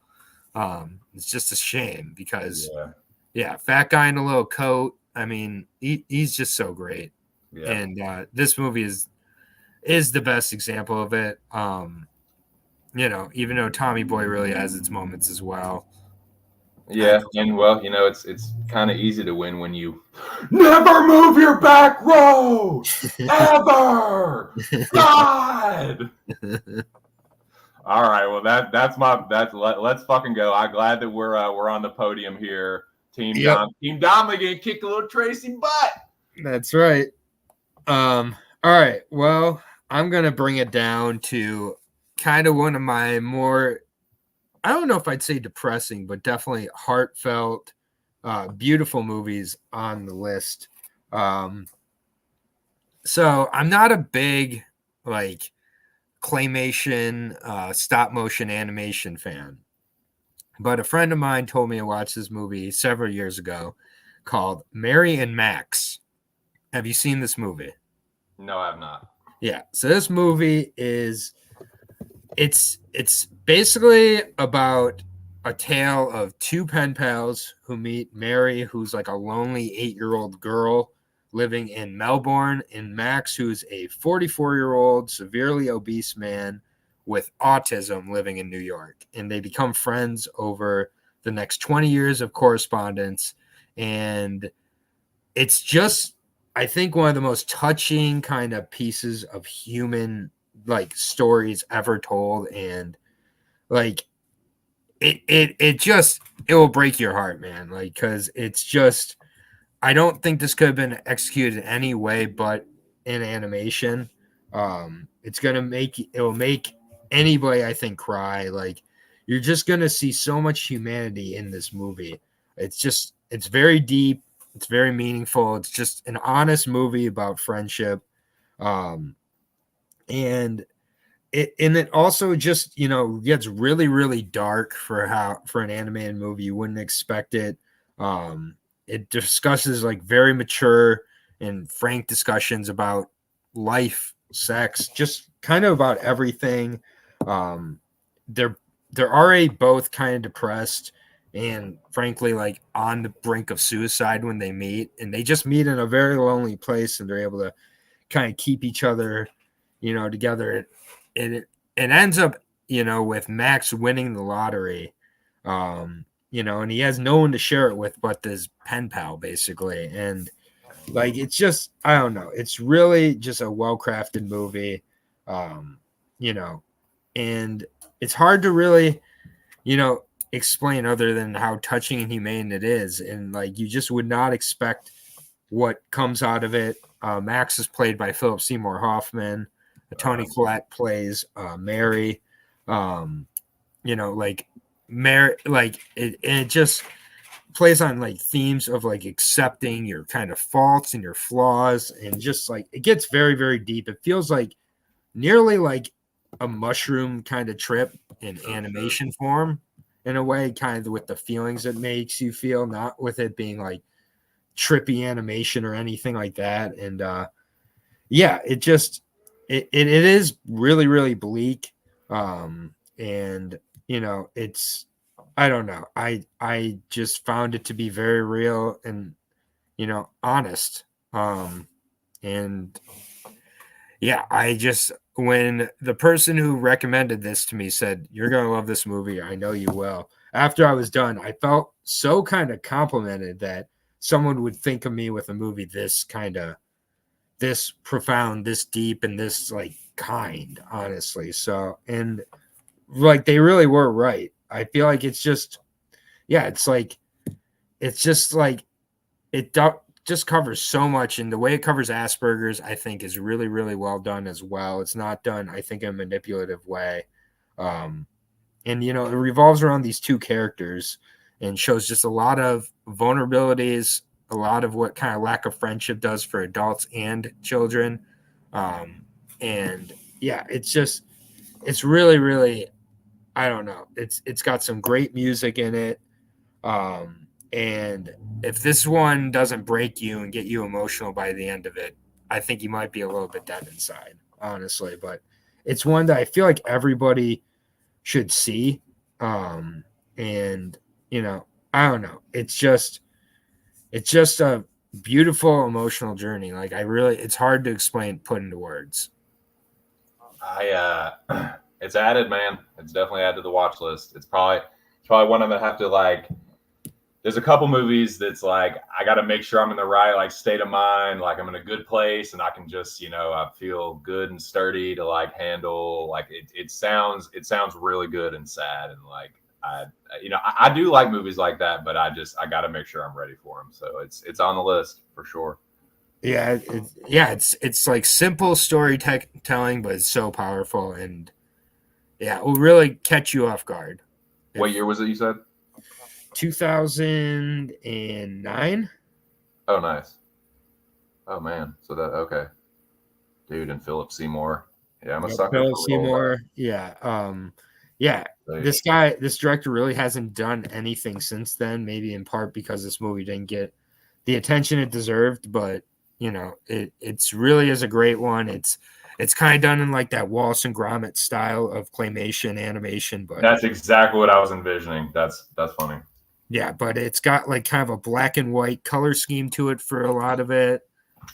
It's just a shame because, fat guy in a little coat. I mean, he's just so great. Yeah. And this movie is the best example of it. Even though Tommy Boy really has its moments as well. Yeah, and well, it's kind of easy to win when you never move your back row ever. God. All right, well let's fucking go. I'm glad that we're on the podium here. Team Dom again kicked a little Tracy butt. That's right. All right. Well, I'm gonna bring it down to kind of one of my more, I don't know if I'd say depressing, but definitely heartfelt, beautiful movies on the list. So I'm not a big claymation, stop motion animation fan, but a friend of mine told me to watch this movie several years ago called Mary and Max. Have you seen this movie? No, I have not. Yeah. So this movie it's basically about a tale of two pen pals who meet Mary, who's like a lonely 8-year-old girl living in Melbourne, and Max, who's a 44-year-old severely obese man with autism living in New York. And they become friends over the next 20 years of correspondence. And it's just, I think, one of the most touching kind of pieces of human stories ever told. And it will break your heart, man. Because it's just, I don't think this could have been executed any way but in animation. It will make anybody, I think, cry. You're just gonna see so much humanity in this movie. It's very deep. It's very meaningful. It's just an honest movie about friendship. And it also just, gets really, really dark for an animated movie. You wouldn't expect it. It discusses very mature and frank discussions about life, sex, just kind of about everything. They're already both kind of depressed and frankly on the brink of suicide when they meet, and they just meet in a very lonely place, and they're able to kind of keep each other, together. And it ends up, with Max winning the lottery. And he has no one to share it with but this pen pal, basically. And it's just, I don't know. It's really just a well-crafted movie, and it's hard to really, explain other than how touching and humane it is. And you just would not expect what comes out of it. Max is played by Philip Seymour Hoffman. Toni Collette plays Mary. Mary, it just plays on themes of accepting your kind of faults and your flaws, and just it gets very, very deep. It feels nearly a mushroom kind of trip in animation form, in a way, kind of with the feelings it makes you feel, not with it being trippy animation or anything like that. And it just it is really, really bleak. And it's, I don't know. I just found it to be very real and, honest. And yeah, when the person who recommended this to me said, "You're going to love this movie. I know you will." After I was done, I felt so kind of complimented that someone would think of me with a movie this kind of, this profound, this deep, and this like kind, honestly. So, and like they really were right. I feel like it's just, yeah, it's just like just covers so much, and the way it covers Asperger's, I think, is really, really well done as well. It's not done, I think, in a manipulative way. And it revolves around these two characters and shows just a lot of vulnerabilities, a lot of what kind of lack of friendship does for adults and children. And yeah, it's really, really, I don't know. It's got some great music in it. And if this one doesn't break you and get you emotional by the end of it, I think you might be a little bit dead inside, honestly. But it's one that I feel like everybody should see. And I don't know. It's just a beautiful emotional journey. Like it's hard to explain, put into words. It's added, man. It's definitely added to the watch list. It's probably one I'm gonna have to like. There's a couple movies that's like I got to make sure I'm in the right like state of mind, like I'm in a good place, and I can just I feel good and sturdy to like handle like it sounds really good and sad, and like I do like movies like that, but I got to make sure I'm ready for them. So it's on the list for sure. Yeah, it's like simple storytelling, but it's so powerful, and yeah, it will really catch you off guard. What year was it you said? 2009. Oh, nice. Oh man, so that okay, dude, and Philip Seymour. Yeah, I'm a sucker Philip for Seymour. Yeah, yeah. This director really hasn't done anything since then. Maybe in part because this movie didn't get the attention it deserved, but it's really is a great one. It's kind of done in like that Wallace and Gromit style of claymation animation, but that's exactly what I was envisioning. That's funny. Yeah, but it's got like kind of a black and white color scheme to it for a lot of it.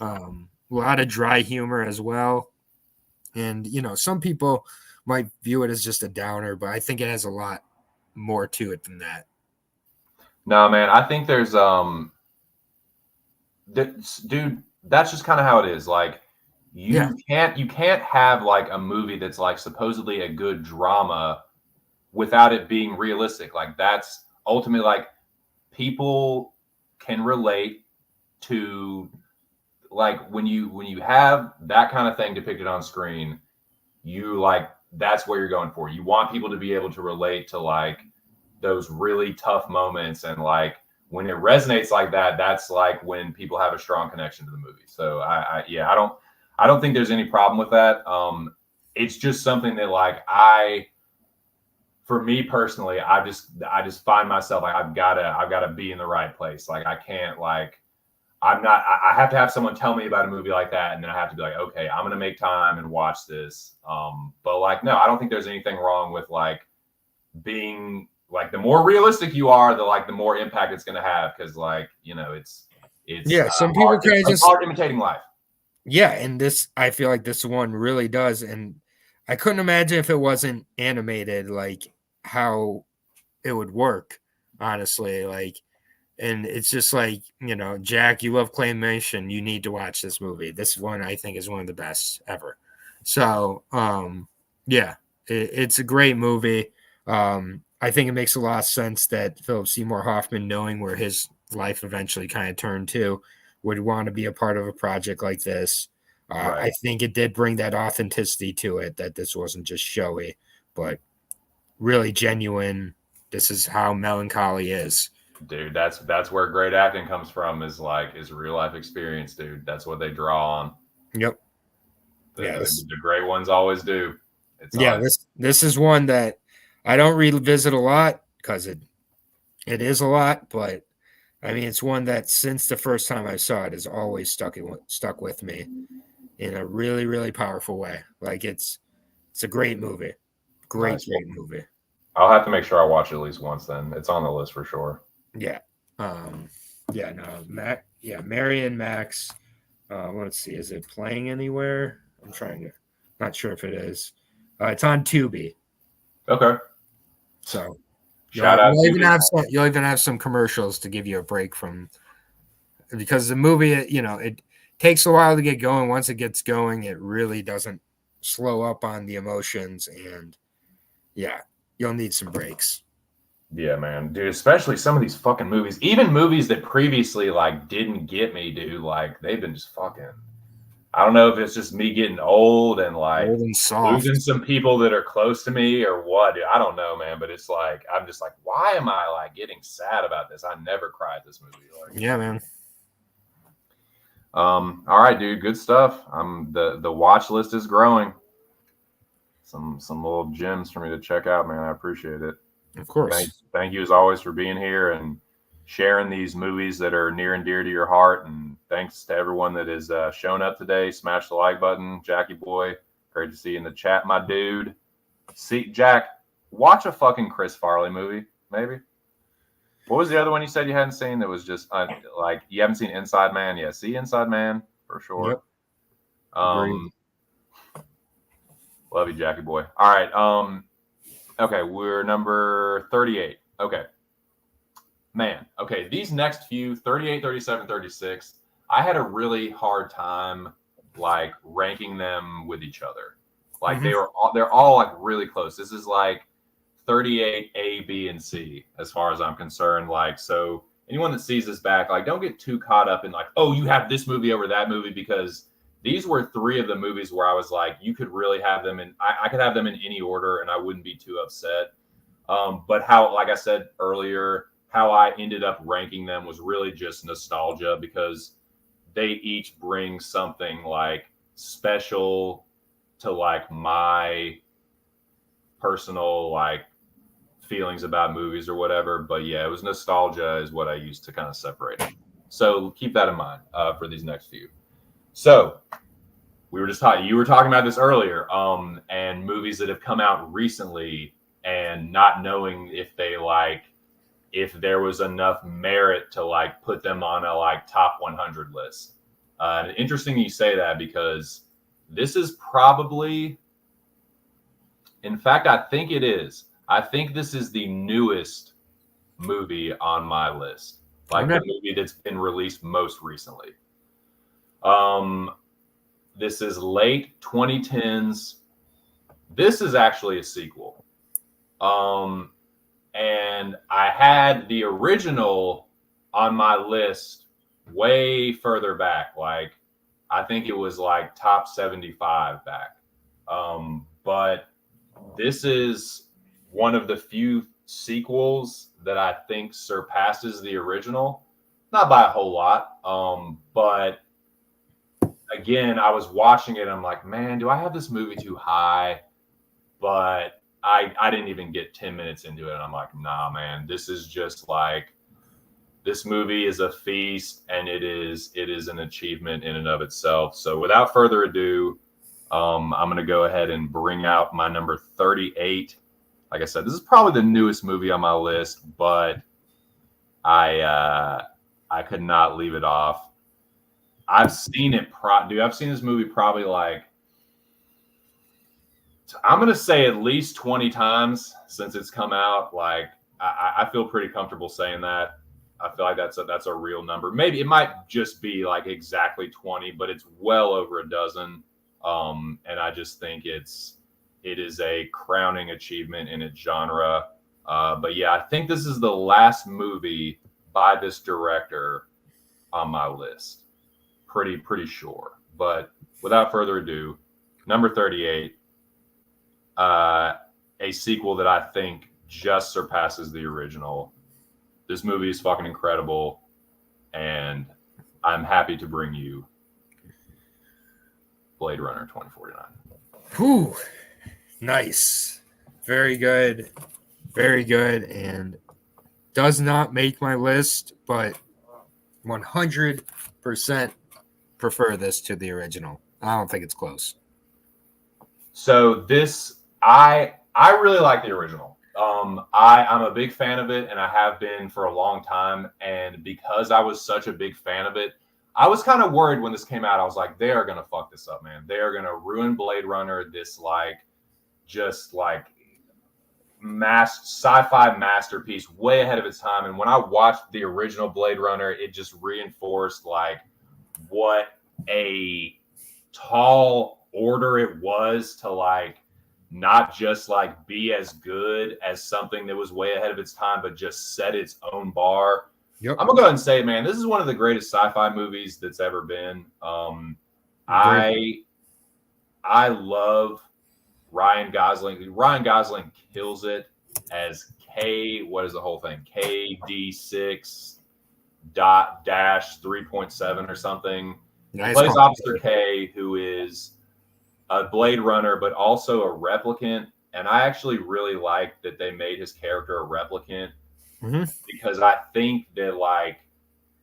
A lot of dry humor as well. And, some people might view it as just a downer, but I think it has a lot more to it than that. No, man, I think there's, dude, that's just kind of how it is. Like, you can't have like a movie that's like supposedly a good drama without it being realistic. Like that's ultimately like people can relate to like when you have that kind of thing depicted on screen, you like that's what you're going for. You want people to be able to relate to like those really tough moments, and like when it resonates like that, that's like when people have a strong connection to the movie. So I don't think there's any problem with that. It's just something that like for me personally, I just find myself like I've gotta be in the right place. Like I can't like I have to have someone tell me about a movie like that, and then I have to be like, okay, I'm gonna make time and watch this. But like no, I don't think there's anything wrong with like being like the more realistic you are, the more impact it's gonna have, because like it's yeah, some people kind of just hard imitating life. Yeah, and this I feel like this one really does, and I couldn't imagine if it wasn't animated, like how it would work, honestly. Like, and it's just like, Jack, you love claymation, you need to watch this movie. This one I think is one of the best ever. So, yeah, it's a great movie. I think it makes a lot of sense that Philip Seymour Hoffman, knowing where his life eventually kind of turned to, would want to be a part of a project like this. Right. I think it did bring that authenticity to it, that this wasn't just showy, but really genuine. This is how melancholy is. Dude, that's where great acting comes from, is real life experience, dude. That's what they draw on. Yep. The great ones always do. This is one that I don't revisit a lot because it is a lot, but I mean, it's one that since the first time I saw it has always stuck with me in a really, really powerful way. Like it's a great movie. Great movie. I'll have to make sure I watch it at least once then. It's on the list for sure. Yeah. Mary and Max. Let's see. Is it playing anywhere? Not sure if it is. It's on Tubi. Okay. So you'll even have some commercials to give you a break from, because the movie, it takes a while to get going. Once it gets going, it really doesn't slow up on the emotions, and yeah, you'll need some breaks. Yeah, man, dude. Especially some of these fucking movies, even movies that previously like didn't get me, dude. Like they've been just fucking. I don't know if it's just me getting old and like Old and soft. losing some people that are close to me or what. Dude, I don't know, man. But it's like I'm just like, why am I like getting sad about this? I never cried this movie. Like, yeah, man. All right, dude. Good stuff. The watch list is growing. Some little gems for me to check out, man. I appreciate it. Of course. Thank you as always for being here and sharing these movies that are near and dear to your heart. And thanks to everyone that has shown up today. Smash the like button. Jackie boy, great to see you in the chat, my dude. See, Jack, watch a fucking Chris Farley movie, maybe. What was the other one you said you hadn't seen that was just like you haven't seen Inside Man? Yeah, see Inside Man for sure. Yep. Love you, Jackie boy. All right. Okay, we're number 38. Okay. Man, okay, these next few, 38, 37, 36, I had a really hard time like ranking them with each other. Like they're all like really close. This is like 38 A, B, and C as far as I'm concerned. Like, so anyone that sees this back, like don't get too caught up in like, oh, you have this movie over that movie, because these were three of the movies where I was like, you could really have them in, I could have them in any order and I wouldn't be too upset. But how, like I said earlier, how I ended up ranking them was really just nostalgia, because they each bring something like special to like my personal like feelings about movies or whatever. But yeah, it was nostalgia is what I used to kind of separate them. So keep that in mind for these next few. So we were just talking, you were talking about this earlier, and movies that have come out recently and not knowing if they like, if there was enough merit to like put them on a like top 100 list. Interesting you say that, because this is probably, in fact, I think it is. I think this is the newest movie on my list, like the movie that's been released most recently. This is late 2010s. This is actually a sequel. And I had the original on my list way further back. Like, I think it was like top 75 back. But this is one of the few sequels that I think surpasses the original. Not by a whole lot. But again, I was watching it and I'm like, man, do I have this movie too high? But I didn't even get 10 minutes into it and I'm like, nah, man, this is just like, this movie is a feast, and it is an achievement in and of itself. So without further ado, I'm going to go ahead and bring out my number 38. Like I said, this is probably the newest movie on my list, but I could not leave it off. I've seen it, dude. I've seen this movie probably like, I'm going to say at least 20 times since it's come out. Like, I feel pretty comfortable saying that. I feel like that's a real number. Maybe it might just be like exactly 20, but it's well over a dozen. And I just think it is a crowning achievement in its genre. But yeah, I think this is the last movie by this director on my list. Pretty sure. But without further ado, number 38, a sequel that I think just surpasses the original. This movie is fucking incredible, and I'm happy to bring you Blade Runner 2049. Whew. Nice. Very good. Very good. And does not make my list, but 100% prefer this to the original. I don't think it's close. So this, I really like the original. I'm a big fan of it, and I have been for a long time. And because I was such a big fan of it, I was kind of worried when this came out. I was like, they are gonna fuck this up, man. They are gonna ruin Blade Runner. This like, just like sci-fi masterpiece, way ahead of its time. And when I watched the original Blade Runner, it just reinforced like what a tall order it was to like not just like be as good as something that was way ahead of its time, but just set its own bar. Yep. I'm gonna go ahead and say, man, this is one of the greatest sci-fi movies that's ever been. I love Ryan Gosling. Ryan Gosling kills it as K. What is the whole thing? KD6 dot dash 3.7 or something. He plays Officer K, who is a Blade Runner, but also a replicant. And I actually really like that they made his character a replicant because I think that like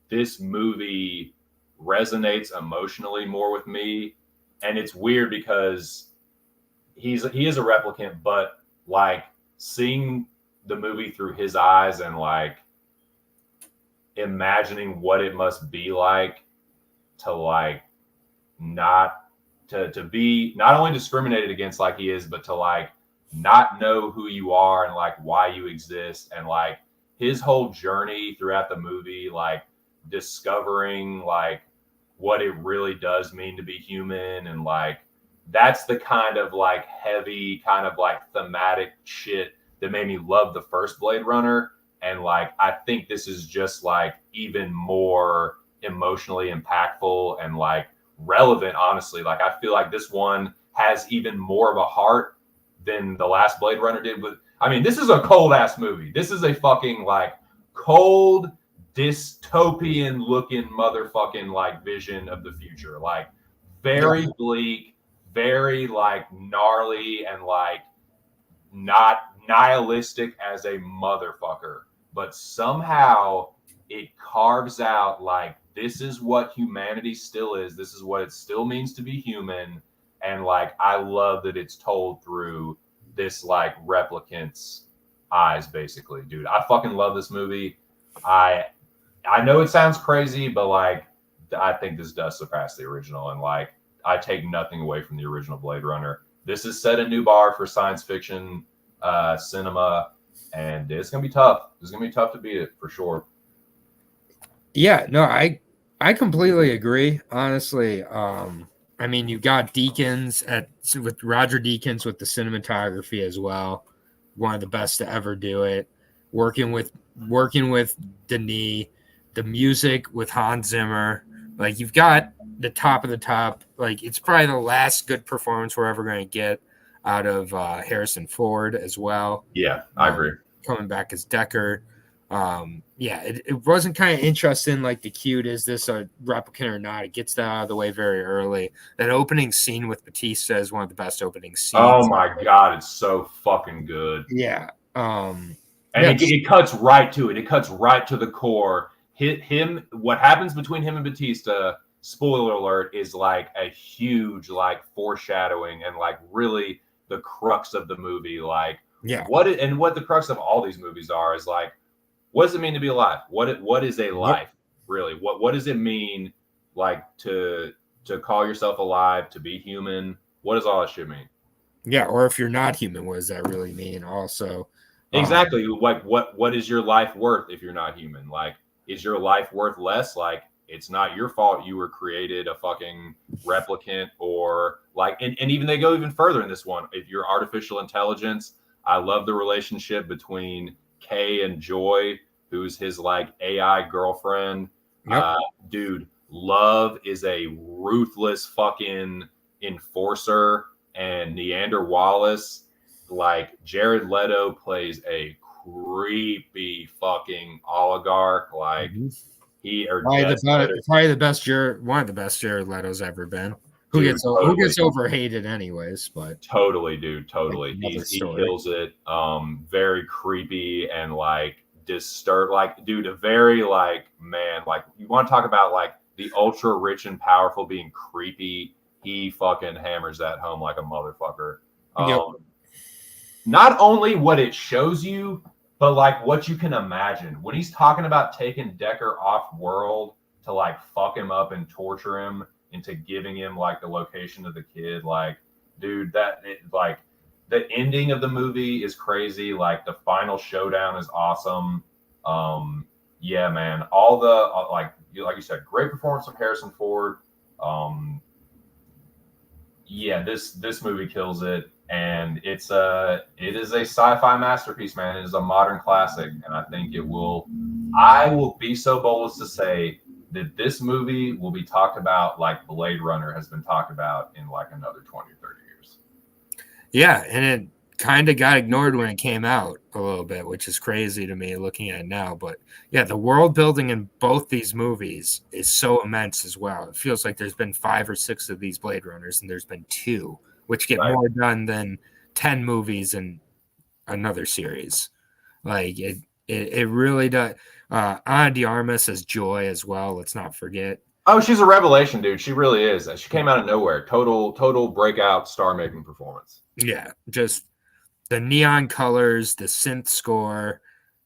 this movie resonates emotionally more with me. And it's weird because he is a replicant, but like seeing the movie through his eyes and like imagining what it must be like to like not to be not only discriminated against like he is, but to like not know who you are and like why you exist, and like his whole journey throughout the movie, like discovering like what it really does mean to be human. And like that's the kind of like heavy kind of like thematic shit that made me love the first Blade Runner. And like I think this is just like even more emotionally impactful and like relevant, honestly. Like I feel like this one has even more of a heart than the last Blade Runner did. With, I mean, this is a cold ass movie. This is a fucking like cold dystopian looking motherfucking like vision of the future. Like very bleak, very like gnarly, and like not nihilistic as a motherfucker. But somehow it carves out like this is what humanity still is. This is what it still means to be human. And like I love that it's told through this like replicant's eyes, basically. Dude, I fucking love this movie. I know it sounds crazy, but like I think this does surpass the original, and like I take nothing away from the original Blade Runner. This has set a new bar for science fiction cinema, and it's gonna be tough. It's gonna be tough to beat it for sure. Yeah, no, I completely agree. Honestly, I mean, you got Deakins with Roger Deakins with the cinematography as well, one of the best to ever do it. Working with Denis, the music with Hans Zimmer, like you've got the top of the top. Like it's probably the last good performance we're ever going to get out of Harrison Ford as well. Yeah, I agree. Coming back as Deckard. Yeah, it wasn't kind of interesting like the cute, is this a replicant or not? It gets that out of the way very early. That opening scene with Batista is one of the best opening scenes. Oh my god, it's so fucking good. Yeah. And it cuts right to it. It cuts right to the core. What happens between him and Batista, spoiler alert, is like a huge like foreshadowing and like really the crux of the movie. Like what the crux of all these movies are is like, what does it mean to be alive? What is a life really? What does it mean like to call yourself alive, to be human? What does all that shit mean? Yeah, or if you're not human, what does that really mean? Also, exactly. Like what is your life worth if you're not human? Like, is your life worth less? Like, it's not your fault you were created a fucking replicant, or like, and even they go even further in this one. If you're artificial intelligence, I love the relationship between Kay and Joy, who's his like AI girlfriend. Dude, Love is a ruthless fucking enforcer, and Neander Wallace, like Jared Leto plays a creepy fucking oligarch. Like probably the best one of the best Jared Leto's ever been. Who gets overhated anyways, but totally, dude, totally. He kills it. Very creepy and like disturbed. Like, dude, a very like, man, like you want to talk about like the ultra rich and powerful being creepy. He fucking hammers that home like a motherfucker. Not only what it shows you, but like what you can imagine when he's talking about taking Deckard off world to like fuck him up and torture him into giving him like the location of the kid. Like, dude, like the ending of the movie is crazy. Like the final showdown is awesome. Yeah, man. All the like you said, great performance from Harrison Ford. Yeah, this movie kills it, and it is a sci-fi masterpiece, man. It is a modern classic, and I think it will. I will be so bold as to say that this movie will be talked about like Blade Runner has been talked about in like another 20 or 30 years. Yeah, and it kind of got ignored when it came out a little bit, which is crazy to me looking at it now. But yeah, the world building in both these movies is so immense as well. It feels like there's been 5 or 6 of these Blade Runners, and there's been 2, which get Right. more done than 10 movies in another series. Like it really does. Ana de Armas as Joy as well. Let's not forget. Oh, she's a revelation, dude. She really is. She came out of nowhere. Total breakout star-making performance. Yeah, just the neon colors, the synth score.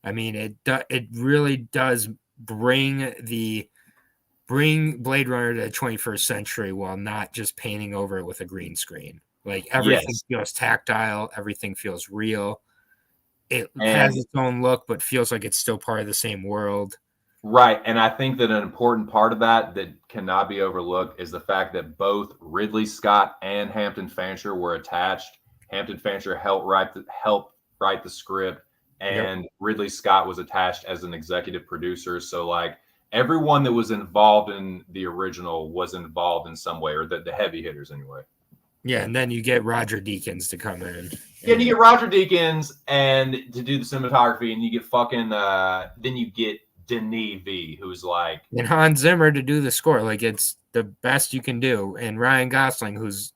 I mean, it really does bring Blade Runner to the 21st century while not just painting over it with a green screen. Like everything feels tactile, everything feels real. It has its own look, but feels like it's still part of the same world. Right. And I think that an important part of that cannot be overlooked is the fact that both Ridley Scott and Hampton Fancher were attached. Hampton Fancher helped write the script, and Ridley Scott was attached as an executive producer. So like everyone that was involved in the original was involved in some way, or the heavy hitters anyway. Yeah, and then you get Roger Deakins to come in. Yeah, you get Roger Deakins and to do the cinematography, and you get then you get Denis V, who's like, and Hans Zimmer to do the score. Like it's the best you can do, and Ryan Gosling, who's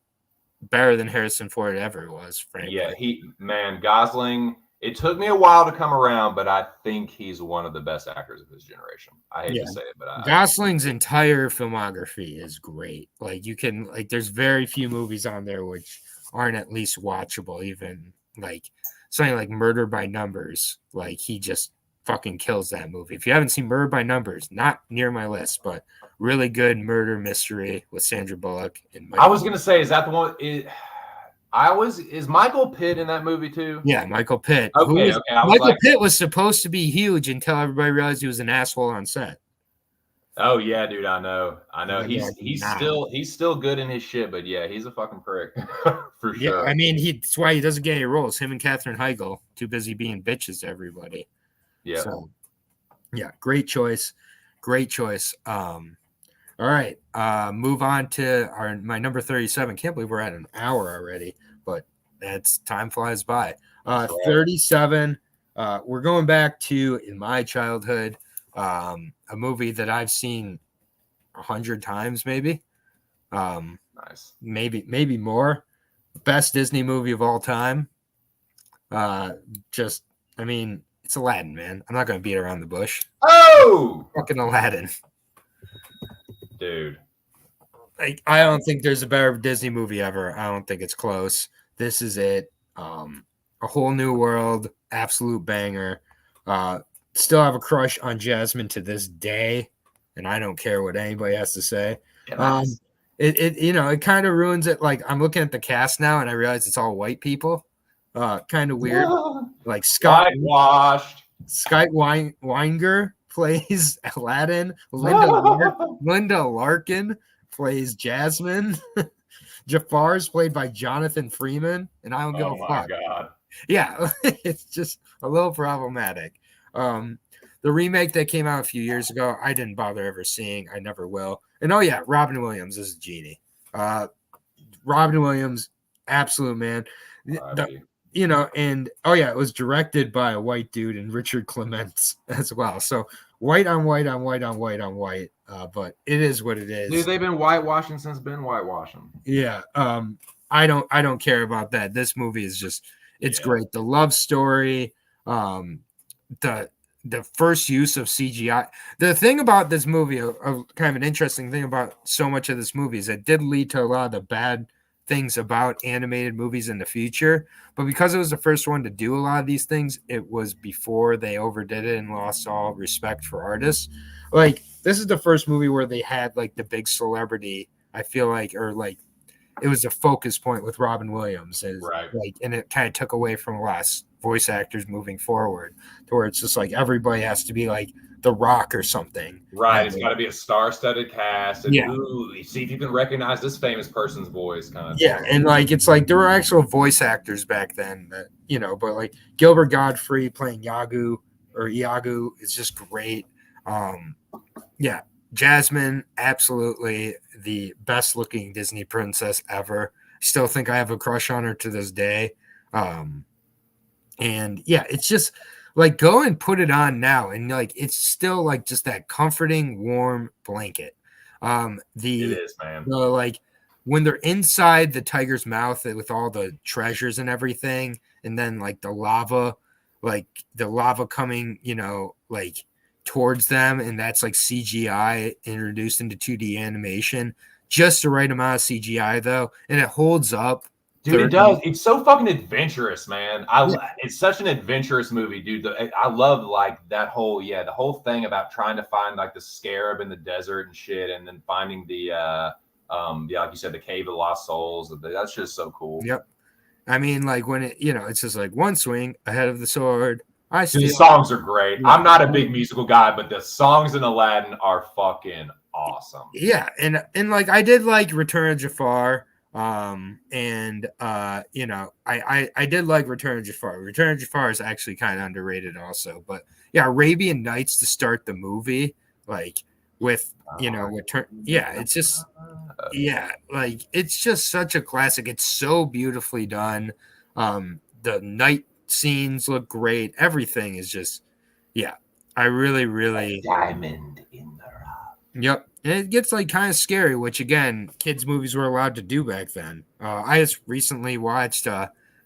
better than Harrison Ford ever was. Frankly, yeah, Gosling. It took me a while to come around, but I think he's one of the best actors of his generation. I hate to say it, but Gosling's entire filmography is great. Like you can, like, there's very few movies on there which aren't at least watchable. Even like something like Murder by Numbers, like he just fucking kills that movie. If you haven't seen Murder by Numbers, not near my list, but really good murder mystery with Sandra Bullock. And I was gonna say, is that the one? Is Michael Pitt in that movie too? Yeah, Michael Pitt. Okay. Michael Pitt was supposed to be huge until everybody realized he was an asshole on set. Oh yeah, dude, I know. He's still good in his shit, but yeah, he's a fucking prick for sure. Yeah, I mean, that's why he doesn't get any roles. Him and Katherine Heigl too busy being bitches to everybody. Yeah. So, yeah, great choice. All right, move on to my number 37. Can't believe we're at an hour already, but that's time flies by. 37. We're going back to in my childhood, a movie that I've seen 100 times, maybe. Nice. Maybe more. Best Disney movie of all time. I mean, it's Aladdin, man. I'm not going to beat around the bush. Oh, fucking Aladdin. Dude, I don't think there's a better Disney movie ever. I don't think it's close. This is it. A Whole New World, absolute banger. Still have a crush on Jasmine to this day, and I don't care what anybody has to say. It kind of ruins it. Like I'm looking at the cast now, and I realize it's all white people. Kind of weird. Like Scott Weinger plays Aladdin. Linda Larkin plays Jasmine. Jafar's played by Jonathan Freeman, and I don't give a fuck. God. Yeah, it's just a little problematic. The remake that came out a few years ago, I didn't bother ever seeing. I never will. And oh yeah, Robin Williams is a genie. Robin Williams, absolute man. And oh yeah, it was directed by a white dude and Richard Clements as well. So white on white on white on white on white. But it is what it is. Dude, they've been whitewashing since been whitewashing. Yeah. I don't care about that. This movie is just great. The love story, the first use of CGI. The thing about this movie, a kind of an interesting thing about so much of this movie is it did lead to a lot of the bad things about animated movies in the future, but because it was the first one to do a lot of these things, it was before they overdid it and lost all respect for artists. Like this is the first movie where they had like the big celebrity, I feel like, or like it was a focus point with Robin Williams, right? Like, and it kind of took away from the last voice actors moving forward, to where it's just like everybody has to be like The Rock or something. Right, And, it's got to be a star-studded cast, and Yeah. ooh, see if you can recognize this famous person's voice, kind of Yeah, thing. and like it's like there were actual voice actors back then that, you know, but like Gilbert Godfrey playing Iago is just great. Yeah, Jasmine, absolutely the best looking Disney princess ever. Still think I have a crush on her to this day. And yeah, it's just like go and put it on now, and like it's still like just that comforting, warm blanket. It The is, man. like when they're inside the tiger's mouth with all the treasures and everything, and then like the lava coming, you know, like towards them, and that's like CGI introduced into 2D animation. Just the right amount of CGI though, and it holds up. Dude, it does. It's so fucking adventurous, man. It's such an adventurous movie, dude. I love like that whole the whole thing about trying to find like the scarab in the desert and shit, and then finding the like you said, the cave of lost souls. That's just so cool. Yep. I mean, like when it, you know, it's just like one swing ahead of the sword. The songs are great. I'm not a big musical guy, but the songs in Aladdin are fucking awesome. Yeah, and like I did like Return of Jafar. You know, I did like Return of Jafar. Return of Jafar is actually kind of underrated also, but yeah, Arabian Nights to start the movie, like with, you know, it's just like it's just such a classic. It's so beautifully done. The night scenes look great. Everything is just I really diamond in the rough. Yep. And it gets like kind of scary, which again, kids' movies were allowed to do back then. I just recently watched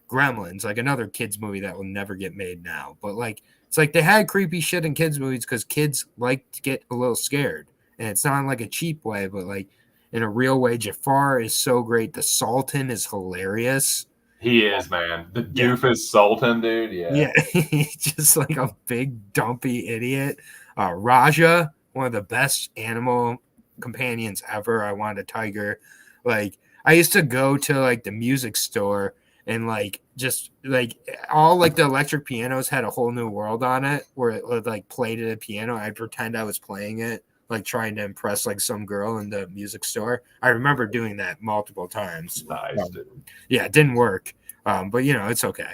Gremlins, like another kids' movie that will never get made now. But like, it's like they had creepy shit in kids' movies because kids like to get a little scared. And it's not in like a cheap way, but like in a real way. Jafar is so great. The Sultan is hilarious. He is, man. The doofus Sultan, dude. Yeah. He's just like a big, dumpy idiot. Raja, one of the best animal companions ever. I wanted a tiger. Like I used to go to like the music store and like just like all like the electric pianos had a whole new world on it where it would like played at a piano. I'd pretend I was playing it, like trying to impress like some girl in the music store. I remember doing that multiple times. Nice, dude. Yeah, it didn't work. But you know, it's okay.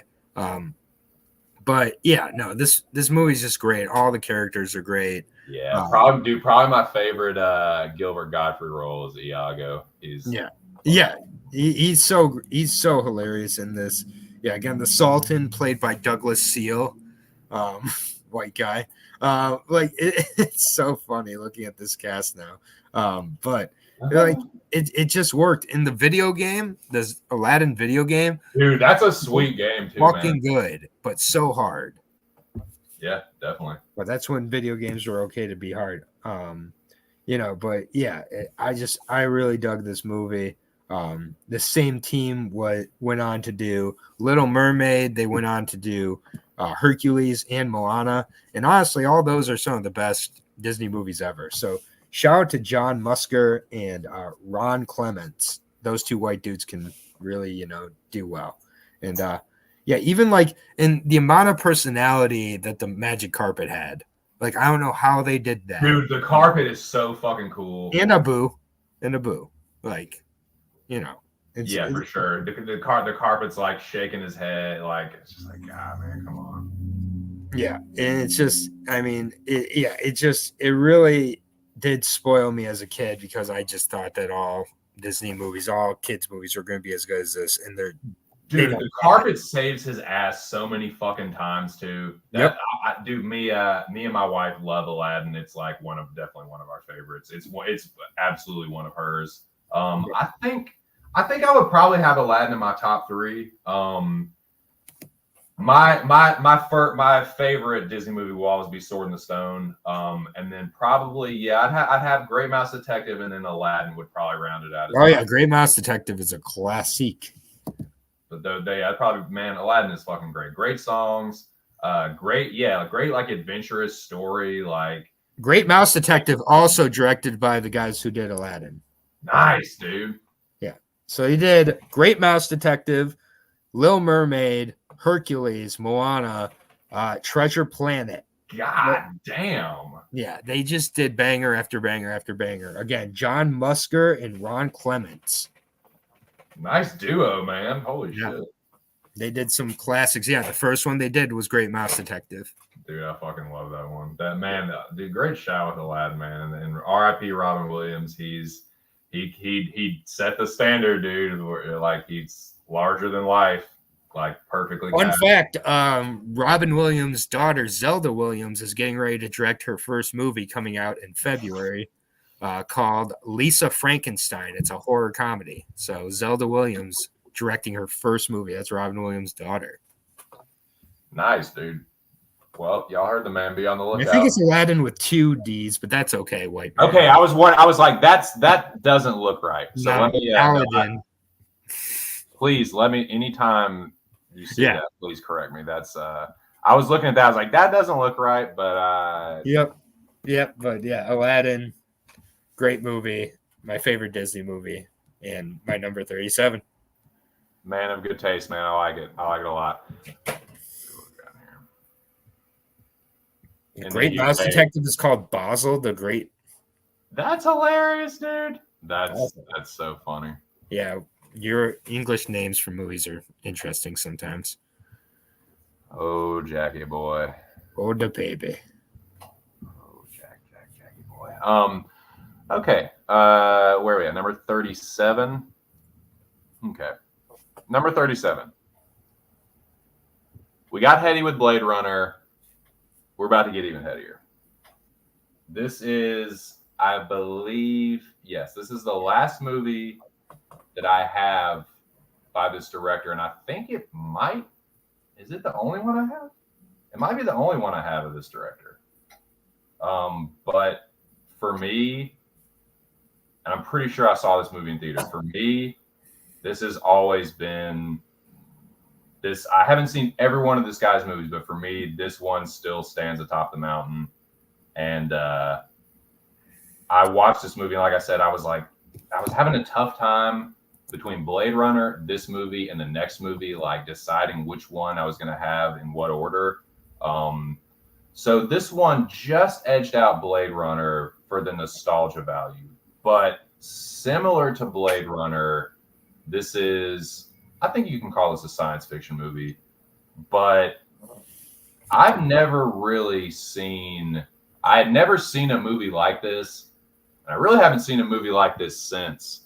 But yeah, no, this movie's just great. All the characters are great. Yeah, probably my favorite Gilbert Godfrey role is Iago. He's he's so hilarious in this. Yeah, again, the Sultan played by Douglas Seal, white guy. Like it's so funny looking at this cast now. But like it just worked in the video game, this Aladdin video game. Dude, that's a sweet game too. Fucking good, but so hard. Yeah, definitely. But that's when video games were okay to be hard. You know, but yeah, I really dug this movie. The same team went on to do Little Mermaid. They went on to do Hercules and Moana. And honestly, all those are some of the best Disney movies ever. So shout out to John Musker and Ron Clements. Those two white dudes can really, you know, do well. And yeah, even like in the amount of personality that the magic carpet had. Like, I don't know how they did that. Dude, the carpet is so fucking cool. And Abu. Like, you know. For sure. The carpet's like shaking his head. Like, it's just like, God, man, come on. Yeah. And it's just, I mean, it really did spoil me as a kid because I just thought that all Disney movies, all kids movies were going to be as good as this. And dude, the carpet saves his ass so many fucking times too. Yep. Dude, me and my wife love Aladdin. It's like definitely one of our favorites. It's absolutely one of hers. I think I would probably have Aladdin in my top 3. My favorite Disney movie will always be Sword in the Stone. And then probably I'd have Great Mouse Detective, and then Aladdin would probably round it out. Yeah, Great Mouse Detective is a classic. But Aladdin is fucking great. Great songs, great like adventurous story. Like Great Mouse Detective, also directed by the guys who did Aladdin. Nice, dude. Yeah. So he did Great Mouse Detective, Little Mermaid, Hercules, Moana, Treasure Planet. God damn. Yeah, they just did banger after banger after banger. Again, John Musker and Ron Clements. Nice duo, man. Holy Yeah. shit. They did some classics. Yeah, the first one they did was Great Mouse Detective. Dude, I fucking love that one. That man, dude, great shot with Aladdin, man. And R.I.P. Robin Williams. He set the standard, dude. Like he's larger than life, like perfectly. Fun fact: Robin Williams' daughter Zelda Williams is getting ready to direct her first movie coming out in February, called Lisa Frankenstein. It's a horror comedy. So Zelda Williams directing her first movie. That's Robin Williams' daughter. Nice, dude. Well, y'all heard the man. Be on the lookout. I think it's Aladdin with 2 D's, but that's okay. White man. Okay, I was like, that doesn't look right. So No, let me. Aladdin. Please let me. Anytime you see that, please correct me. That's. I was looking at that. I was like, that doesn't look right. But. Yep. But yeah, Aladdin, great movie. My favorite Disney movie, and my number 37. Man of good taste, man. I like it. I like it a lot. The Great Mouse Detective is called Basil the Great. That's hilarious, dude. That's so funny. Yeah, your English names for movies are interesting sometimes. Oh, Jackie boy. Oh, the baby. Oh, Jackie boy. Okay. Where are we at? Number 37. Okay. Number 37. We got heady with Blade Runner. We're about to get even headier. This is, I believe, yes, this is the last movie that I have by this director, and I think it might, is it the only one I have? It might be the only one I have of this director. But for me, and I'm pretty sure I saw this movie in theater, for me, this has always been this. I haven't seen every one of this guy's movies, but for me, this one still stands atop the mountain. And I watched this movie, and like I said, I was having a tough time between Blade Runner, this movie, and the next movie, like deciding which one I was going to have in what order. So this one just edged out Blade Runner for the nostalgia value. But similar to Blade Runner, this is, I think you can call this a science fiction movie, but I had never seen a movie like this. And I really haven't seen a movie like this since.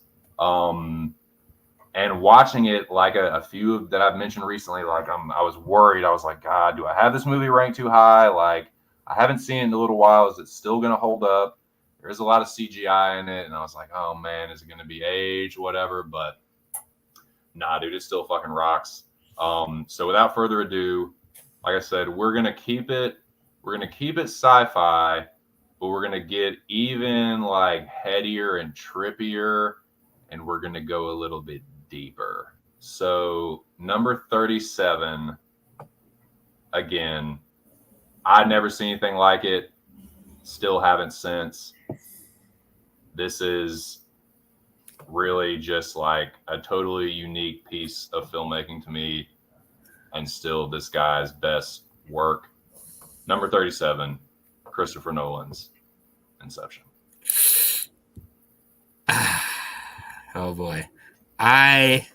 And watching it, like a few that I've mentioned recently, like I was worried. I was like, God, do I have this movie ranked too high? Like, I haven't seen it in a little while. Is it still going to hold up? There's a lot of CGI in it. And I was like, oh man, is it going to be age, whatever? But nah, dude, it still fucking rocks. So without further ado, like I said, we're going to keep it sci-fi, but we're going to get even like headier and trippier. And we're going to go a little bit deeper. So number 37, again, I'd never seen anything like it. Still haven't since. This is really just like a totally unique piece of filmmaking to me, and still this guy's best work. Number 37, Christopher Nolan's Inception. Oh boy. I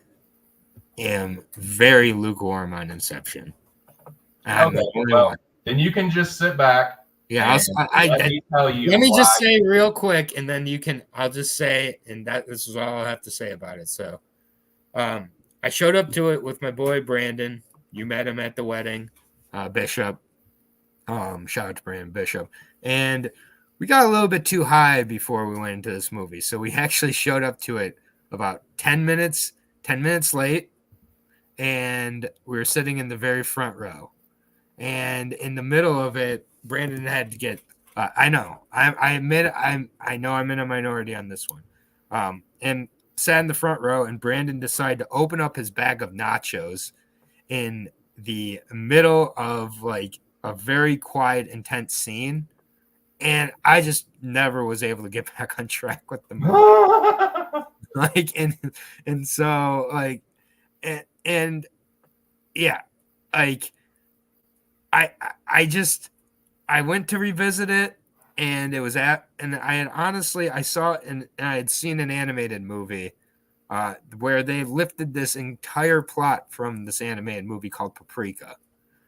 am very lukewarm on Inception. Okay, well, then you can just sit back. Yeah, let me tell you. Let me just say real quick, and then I'll just say, and this is all I'll have to say about it. So, I showed up to it with my boy Brandon. You met him at the wedding, Bishop. Shout out to Brandon Bishop. And we got a little bit too high before we went into this movie. So we actually showed up to it about 10 minutes late. And we were sitting in the very front row. And in the middle of it, Brandon had to get. I know. I admit. I know I'm in a minority on this one. And sat in the front row, and Brandon decided to open up his bag of nachos in the middle of like a very quiet, intense scene, and I just never was able to get back on track with the movie. Like, and so like, and yeah. like I went to revisit it, and it was and I had honestly I saw it and I had seen an animated movie where they lifted this entire plot from this animated movie called Paprika.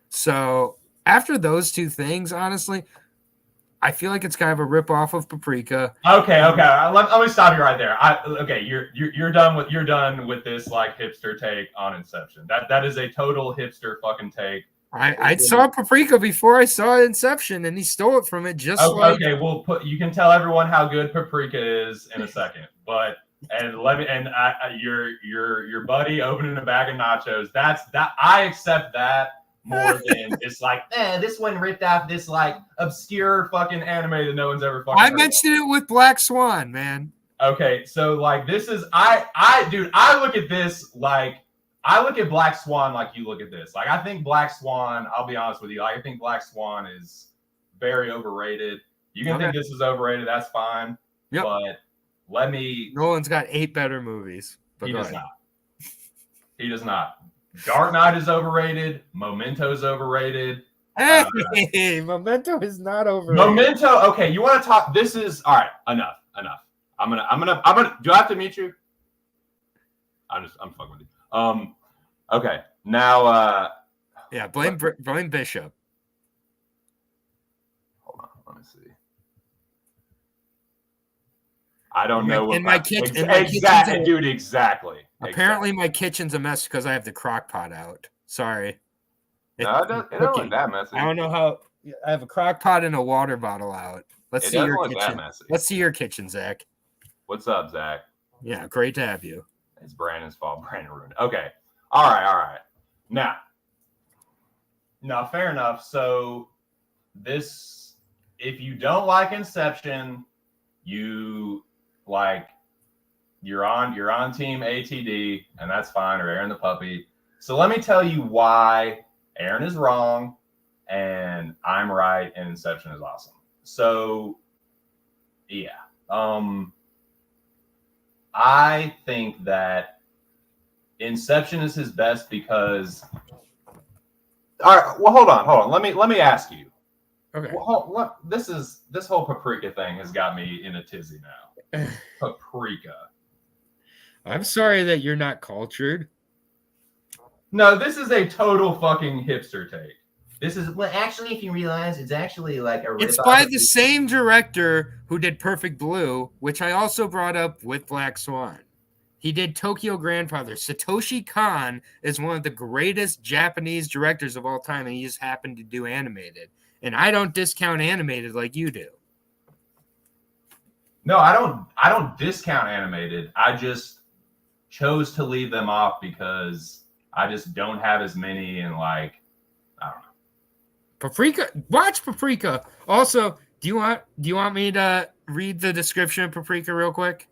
So after those two things, honestly, I feel like it's kind of a ripoff of Paprika. Okay. Let me stop you right there. You're done with this like hipster take on Inception. That is a total hipster fucking take. I saw Paprika before I saw Inception, and he stole it from it just like. Okay, you can tell everyone how good Paprika is in a second, but your buddy opening a bag of nachos. That I accept that more than it's like, this one ripped off this like obscure fucking anime that no one's ever fucking. I mentioned it with Black Swan, man. Okay, so like this is I look at this like. I look at Black Swan like you look at this. Like, I think Black Swan, I'll be honest with you, I think Black Swan is very overrated. You can think this is overrated, that's fine. Yep. But Nolan's got 8 better movies. But he does not. He does not. Dark Knight is overrated. Memento's overrated. Hey, Memento is not overrated. Memento, okay, you want to talk, this is, all right, enough. I'm gonna, do I have to meet you? I'm fucking with you. Okay. Now, blame Bishop. Hold on. Let me see. I don't know what my kitchen. Exactly. Apparently, my kitchen's a mess because I have the crock pot out. Sorry. No, it doesn't look that messy. I don't know how. I have a crock pot and a water bottle out. Let's see your kitchen. Let's see your kitchen, Zach. What's up, Zach? Yeah, great to have you. It's Brandon's fault. Brandon ruined it. Okay. All right. Now, fair enough. So this, if you don't like Inception, you're on team ATD, and that's fine, or Aaron the puppy. So let me tell you why Aaron is wrong and I'm right, and Inception is awesome. So yeah. I think that Inception is his best because. All right. Well, hold on. Let me ask you. Okay. Well, this whole Paprika thing has got me in a tizzy now. Paprika. I'm sorry that you're not cultured. No, this is a total fucking hipster take. This is actually, if you realize, it's actually like a. It's by the same director who did Perfect Blue, which I also brought up with Black Swan. He did Tokyo Grandfather. Satoshi Kon is one of the greatest Japanese directors of all time, and he just happened to do animated. And I don't discount animated like you do. No, I don't discount animated. I just chose to leave them off because I just don't have as many, and like, I don't know. Paprika, watch Paprika. Also, do you want me to read the description of Paprika real quick?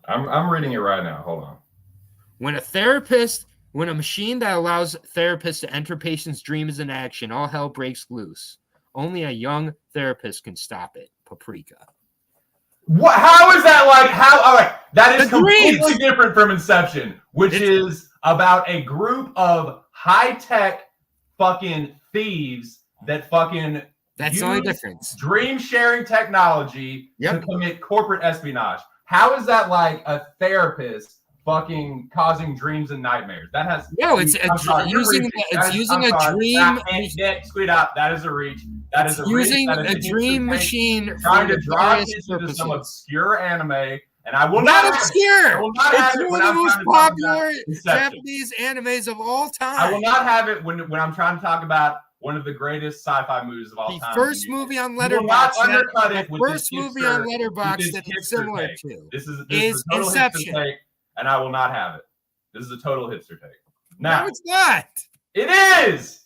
I'm reading it right now. Hold on. When a machine that allows therapists to enter patients' dreams in action, all hell breaks loose. Only a young therapist can stop it. Paprika. What? How is that like? How? All right, that is completely different from Inception, which is about a group of high-tech fucking thieves that fucking. That's the only difference. Dream sharing technology to commit corporate espionage. How is that like a therapist fucking causing dreams and nightmares? That has using a dream. Squeeze out. That is a reach. That is using a dream machine trying to draw attention to some obscure anime, and I will not obscure. I will not have it one of the most popular Japanese animes of all time. I will not have it when I'm trying to talk about one of the greatest sci-fi movies of all time. The first movie on Letterboxd. First movie on Letterboxd that is similar to this is Inception, and I will not have it. This is a total hipster take. Now, no, it's not. It is.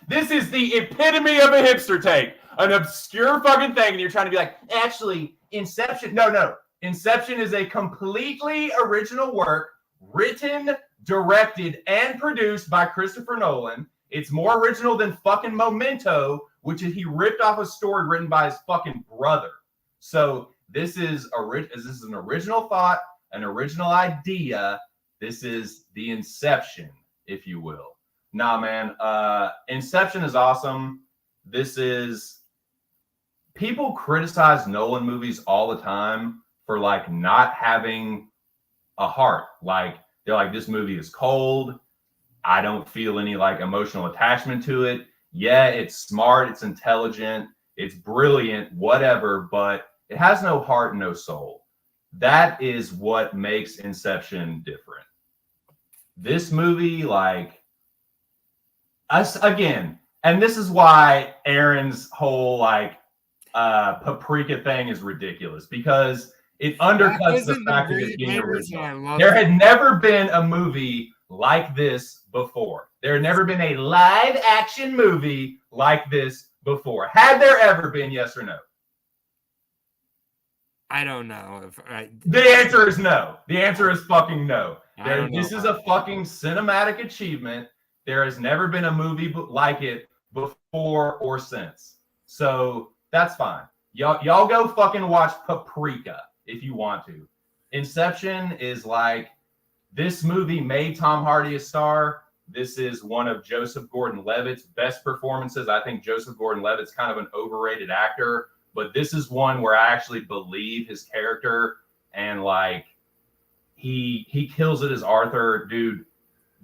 This is the epitome of a hipster take. An obscure fucking thing, and you're trying to be like, actually, Inception. No. Inception is a completely original work, written, directed, and produced by Christopher Nolan. It's more original than fucking Memento, which is he ripped off a story written by his fucking brother. So this is an original thought, an original idea. This is the Inception. if you will. Nah, man. Inception is awesome. People criticize Nolan movies all the time for like not having a heart. Like they're like, this movie is cold. I don't feel any like emotional attachment to it. Yeah, it's smart, it's intelligent, it's brilliant, whatever, but it has no heart, no soul. That is what makes Inception different. This movie, like, us again, and this is why Aaron's whole like paprika thing is ridiculous, because it undercuts the fact of it being original. There had never been a movie like this before. There had never been a live action movie like this before. Had there ever been, yes or no? I don't know. The answer is no. The answer is fucking no. This is a fucking cinematic achievement. There has never been a movie like it before or since. So that's fine. Y'all go fucking watch Paprika if you want to. Inception is like, this movie made Tom Hardy a star. This is one of Joseph Gordon-Levitt's best performances. I think Joseph Gordon-Levitt's kind of an overrated actor, but this is one where I actually believe his character, and like he kills it as Arthur. Dude,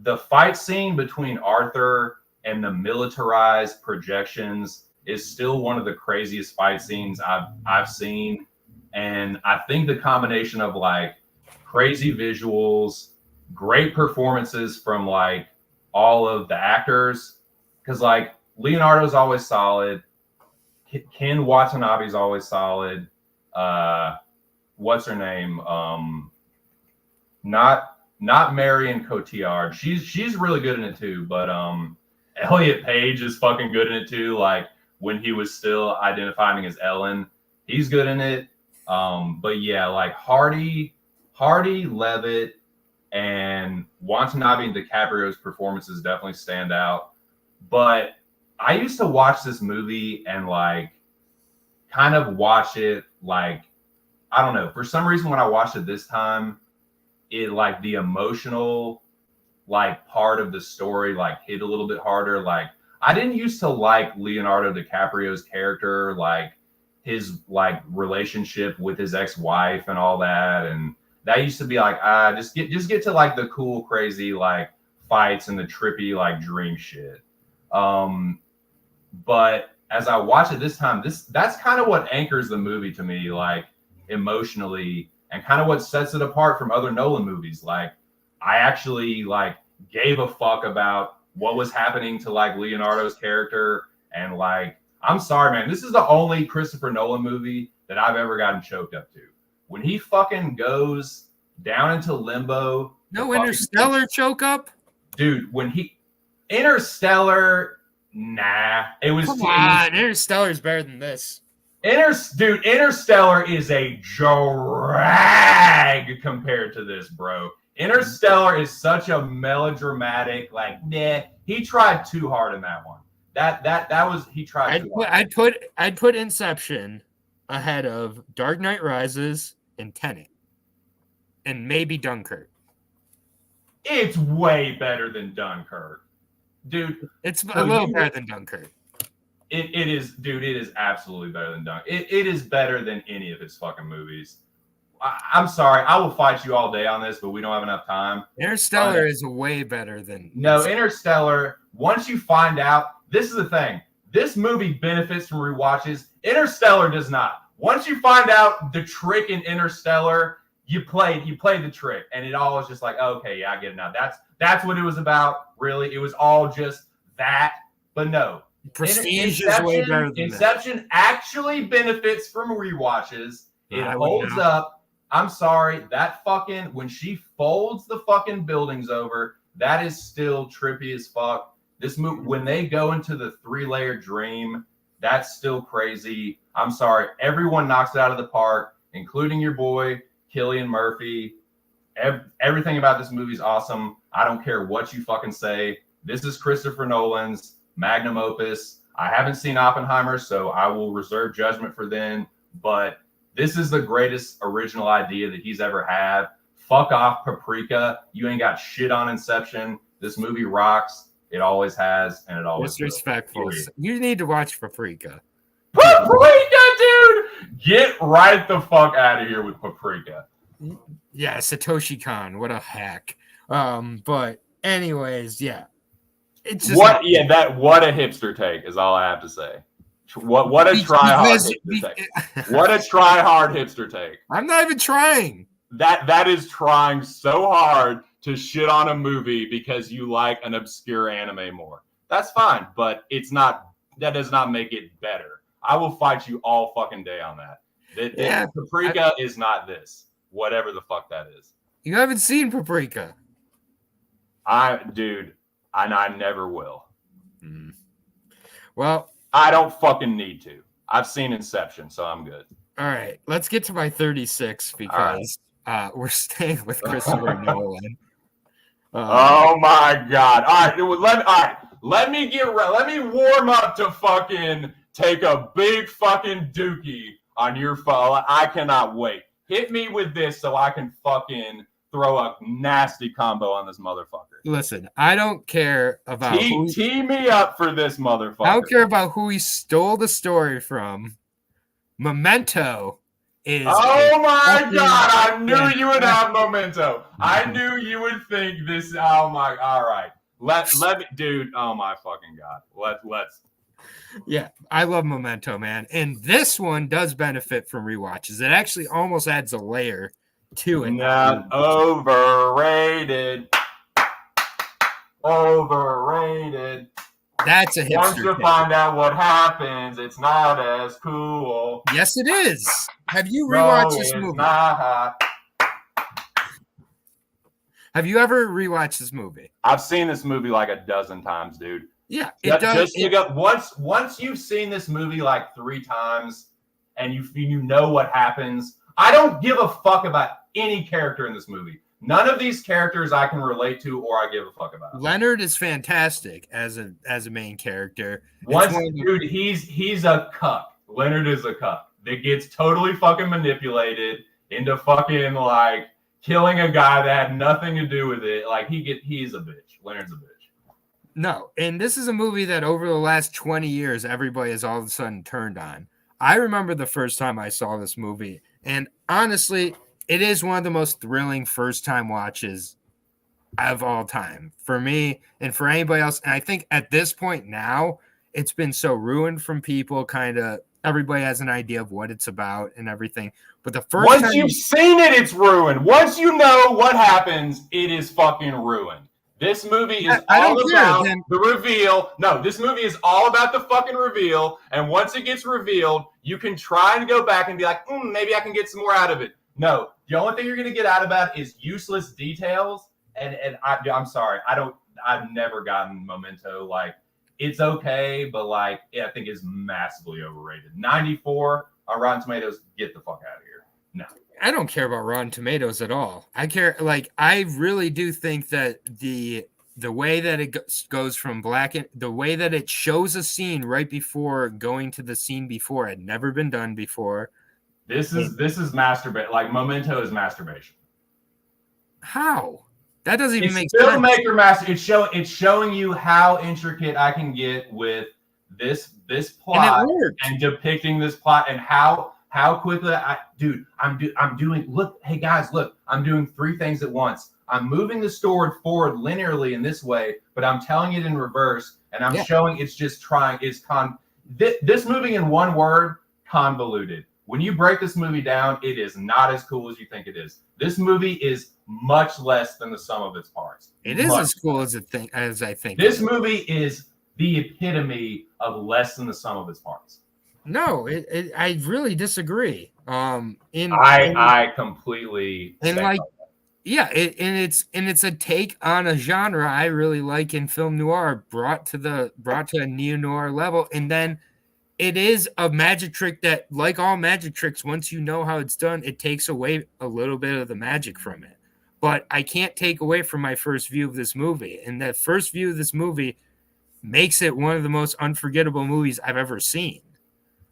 the fight scene between Arthur and the militarized projections is still one of the craziest fight scenes I've seen. And I think the combination of like crazy visuals, great performances from like all of the actors, because like Leonardo's always solid, Ken Watanabe's always solid. What's her name? Not Marion Cotillard. She's really good in it too. But Elliot Page is fucking good in it too. Like when he was still identifying as Ellen, he's good in it. But yeah, like Hardy, Levitt, and Watanabe and DiCaprio's performances definitely stand out. But I used to watch this movie and like kind of watch it like, I don't know, for some reason when I watched it this time, it like the emotional like part of the story like hit a little bit harder. Like I didn't used to like Leonardo DiCaprio's character, like his like relationship with his ex-wife and all that, and that used to be like just get to like the cool crazy like fights and the trippy like dream shit. But as I watch it this time, that's kind of what anchors the movie to me, like emotionally, and kind of what sets it apart from other Nolan movies. Like I actually like gave a fuck about what was happening to like Leonardo's character, and like I'm sorry, man, this is the only Christopher Nolan movie that I've ever gotten choked up to. When he fucking goes down into limbo. No Interstellar choke up? Dude, Interstellar, nah. It was Come on, Interstellar's better than this. Interstellar is a drag compared to this, bro. Interstellar is such a melodramatic, like, nah. He tried too hard in that one. He tried too hard. I'd put Inception ahead of Dark Knight Rises and Tenet, and maybe Dunkirk. It's way better than Dunkirk, dude. It's a little better than Dunkirk. It is, dude. It is absolutely better than Dunkirk. It is better than any of his fucking movies. I'm sorry, I will fight you all day on this, but we don't have enough time. Interstellar is way better than Interstellar. Once you find out, this is the thing. This movie benefits from rewatches. Interstellar does not. Once you find out the trick in Interstellar, you played the trick, and it all is just like, okay, yeah, I get it now. That's what it was about. Really, it was all just that. But no, Prestige is way better than Inception actually benefits from rewatches. It holds up. I'm sorry, that fucking when she folds the fucking buildings over, that is still trippy as fuck. This movie, when they go into the 3-layer dream, that's still crazy. I'm sorry, everyone knocks it out of the park, including your boy Cillian Murphy. Everything about this movie is awesome. I don't care what you fucking say. This is Christopher Nolan's magnum opus. I haven't seen Oppenheimer, so I will reserve judgment for then. But this is the greatest original idea that he's ever had. Fuck off, Paprika. You ain't got shit on Inception. This movie rocks. It always has, and it always will. Disrespectful. Period. You need to watch Paprika. Paprika, dude! Get right the fuck out of here with Paprika. Yeah, Satoshi Kon. What a hack. But anyways, yeah. It's just What a hipster take is all I have to say. What a try hard hipster take. What a try hard hipster take. I'm not even trying. That is trying so hard to shit on a movie because you like an obscure anime more. That's fine, but that does not make it better. I will fight you all fucking day on that. Paprika is not this. Whatever the fuck that is. You haven't seen Paprika. I never will. Well, I don't fucking need to. I've seen Inception, so I'm good. All right, let's get to my 36 because we're staying with Christopher Nolan. Oh my god! All right, let me warm up to fucking take a big fucking dookie on your phone. I cannot wait. Hit me with this so I can fucking throw a nasty combo on this motherfucker. Listen, I don't care about tee me up for this motherfucker. I don't care about who he stole the story from. Memento is. Oh my god! I knew you would have Memento. I knew you would think this. Oh my! All right, let me, dude. Oh my fucking god! Let's. Yeah, I love Memento, man, and this one does benefit from rewatches. It actually almost adds a layer to it. Not overrated. Overrated. That's a hipster. Once you find out what happens, it's not as cool. Yes, it is. Have you rewatched this movie? Not. Have you ever rewatched this movie? I've seen this movie like a dozen times, dude. Yeah, it does. Once you've seen this movie like 3 times and you know what happens, I don't give a fuck about any character in this movie. None of these characters I can relate to or I give a fuck about. Leonard is fantastic as a main character. Dude, he's a cuck. Leonard is a cuck that gets totally fucking manipulated into fucking like killing a guy that had nothing to do with it. Like he's a bitch. Leonard's a bitch. No, and this is a movie that over the last 20 years, everybody has all of a sudden turned on. I remember the first time I saw this movie, and honestly, it is one of the most thrilling first-time watches of all time for me and for anybody else. And I think at this point now, it's been so ruined from people. Kind of everybody has an idea of what it's about and everything. But the first once time you've seen it, it's ruined. Once you know what happens, it is fucking ruined. This movie is all about the reveal. No, this movie is all about the fucking reveal. And once it gets revealed, you can try and go back and be like, maybe I can get some more out of it. No, the only thing you're going to get out of that is useless details. And I'm sorry, I've never gotten Memento. Like, it's okay, but like, I think it's massively overrated. 94 on Rotten Tomatoes. Get the fuck out of here. No. I don't care about Rotten Tomatoes at all. I really do think that the way that it goes from the way that it shows a scene right before going to the scene before had never been done before. This is masturbation. Like Memento is masturbation. How? That doesn't even make sense. Filmmaker it's showing you how intricate I can get with this plot and depicting this plot and how quickly I'm doing. Look, hey guys, look, I'm doing 3 things at once. I'm moving the story forward linearly in this way, but I'm telling it in reverse, and I'm showing it's just trying. This movie in one word, convoluted. When you break this movie down, it is not as cool as you think it is. This movie is much less than the sum of its parts. It is as cool as I think. This movie is the epitome of less than the sum of its parts. No, I really disagree. I completely it's a take on a genre I really like in film noir, brought to a neo noir level, and then it is a magic trick that, like all magic tricks, once you know how it's done, it takes away a little bit of the magic from it. But I can't take away from my first view of this movie, and that first view of this movie makes it one of the most unforgettable movies I've ever seen.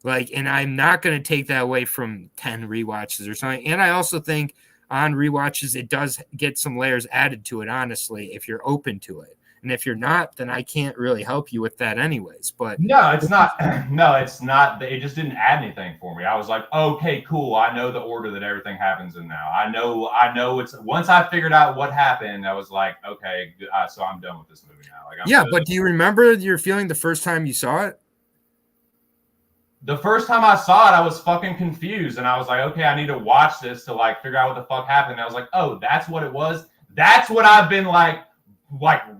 Like, and I'm not going to take that away from 10 rewatches or something. And I also think on rewatches, it does get some layers added to it, honestly, if you're open to it. And if you're not, then I can't really help you with that anyways. But no, it's not. No, it's not. It just didn't add anything for me. I was like, okay, cool. I know the order that everything happens in now. I know it's once I figured out what happened, I was like, okay, so I'm done with this movie now. Like, yeah, but do you remember your feeling the first time you saw it? The first time I saw it, I was fucking confused. And I was like, okay, I need to watch this to like figure out what the fuck happened. And I was like, oh, that's what it was. That's what I've been like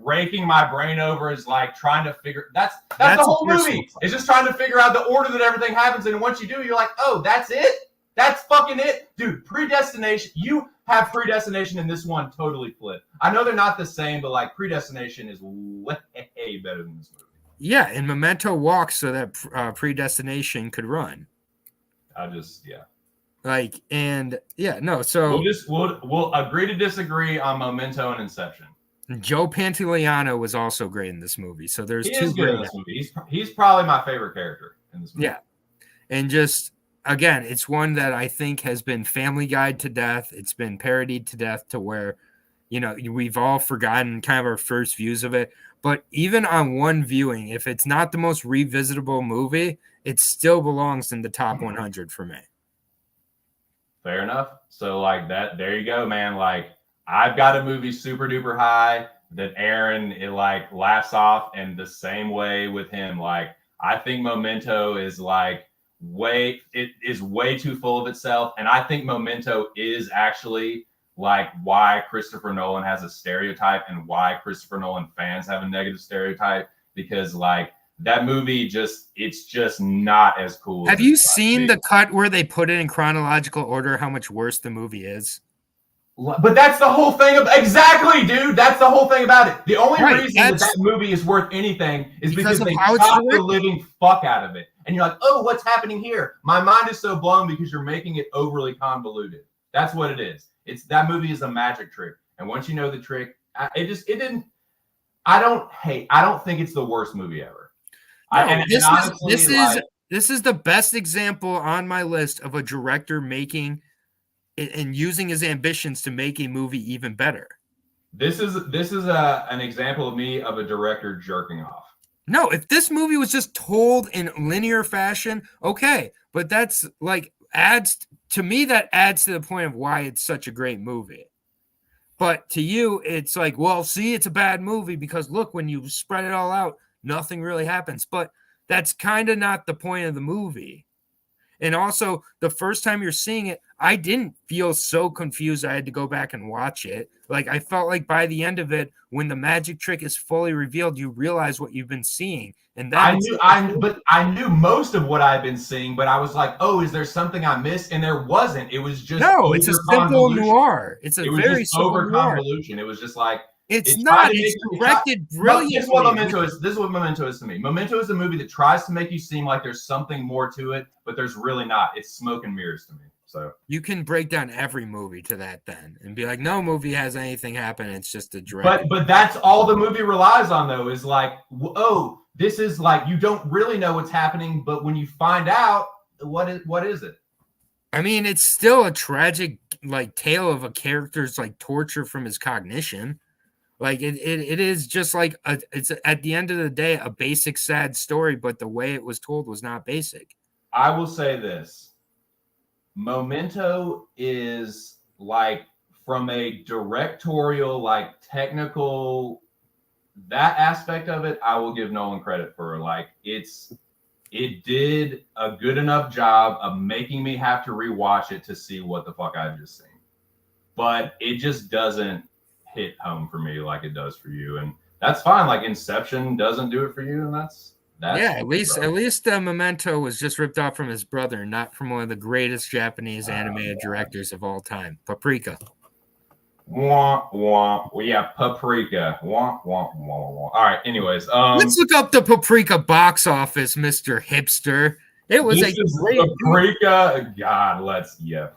raking my brain over, is like trying to figure that's the whole movie. It's just trying to figure out the order that everything happens. And once you do, you're like, oh, that's it? That's fucking it? Dude, Predestination, you have Predestination in this one totally flipped. I know they're not the same, but like Predestination is way better than this movie. Yeah, and Memento walked so that Predestination could run. Like, and yeah, no, so we'll agree to disagree on Memento and Inception. Joe Pantoliano was also great in this movie. So there's two good in this movie. He's probably my favorite character in this movie. Yeah. And just again, it's one that I think has been Family Guide to death. It's been parodied to death to where, you know, we've all forgotten kind of our first views of it. But even on one viewing, if it's not the most revisitable movie, it still belongs in the top 100 for me. Fair enough. So like that, there you go, man. Like, I've got a movie super duper high that Aaron like laughs off, and the same way with him. Like, I think Memento is like way too full of itself, and I think Memento is actually like why Christopher Nolan has a stereotype and why Christopher Nolan fans have a negative stereotype, because like that movie it's just not as cool. Have you seen the cut where they put it in chronological order how much worse the movie is? But that's the whole thing exactly, dude. That's the whole thing about it. The only reason that movie is worth anything is because they chop the living fuck out of it. And you're like, oh, what's happening here? My mind is so blown because you're making it overly convoluted. That's what it is. That movie is a magic trick. And once you know the trick, I don't think it's the worst movie ever. No, this is the best example on my list of a director making and using his ambitions to make a movie even better. This is an example of a director jerking off. No, if this movie was just told in linear fashion, okay, but that's like adds to the point of why it's such a great movie. But to you, it's like, well, see, it's a bad movie because look, when you spread it all out, nothing really happens. But that's kind of not the point of the movie. And also, the first time you're seeing it, I didn't feel so confused I had to go back and watch it. Like, I felt like by the end of it, when the magic trick is fully revealed, you realize what you've been seeing. And that I knew most of what I've been seeing, but I was like, oh, is there something I missed? And there wasn't. It was just it's a simple noir. It's a very simple over convolution. It was just like, it's not. It's directed brilliantly. This is what Memento is to me. Memento is a movie that tries to make you seem like there's something more to it, but there's really not. It's smoke and mirrors to me. So you can break down every movie to that then and be like, no movie has anything happen. It's just a direct. But that's all the movie relies on, though, is like, oh, this is like, you don't really know what's happening, but when you find out, what is it? I mean, it's still a tragic like tale of a character's like torture from his cognition. Like it is just like it's at the end of the day a basic sad story, but the way it was told was not basic. I will say this: Memento is like, from a directorial, like technical, that aspect of it, I will give Nolan credit for. Like it did a good enough job of making me have to rewatch it to see what the fuck I've just seen, but it just doesn't hit home for me like it does for you, and that's fine. Like Inception doesn't do it for you, and that's yeah. At least Memento was just ripped off from his brother, not from one of the greatest Japanese animated directors of all time, Paprika. Wah, wah. Well, yeah, Paprika. Wah, wah, wah, wah. All right. Anyways, let's look up the Paprika box office, Mr. Hipster. It was a great Paprika. God,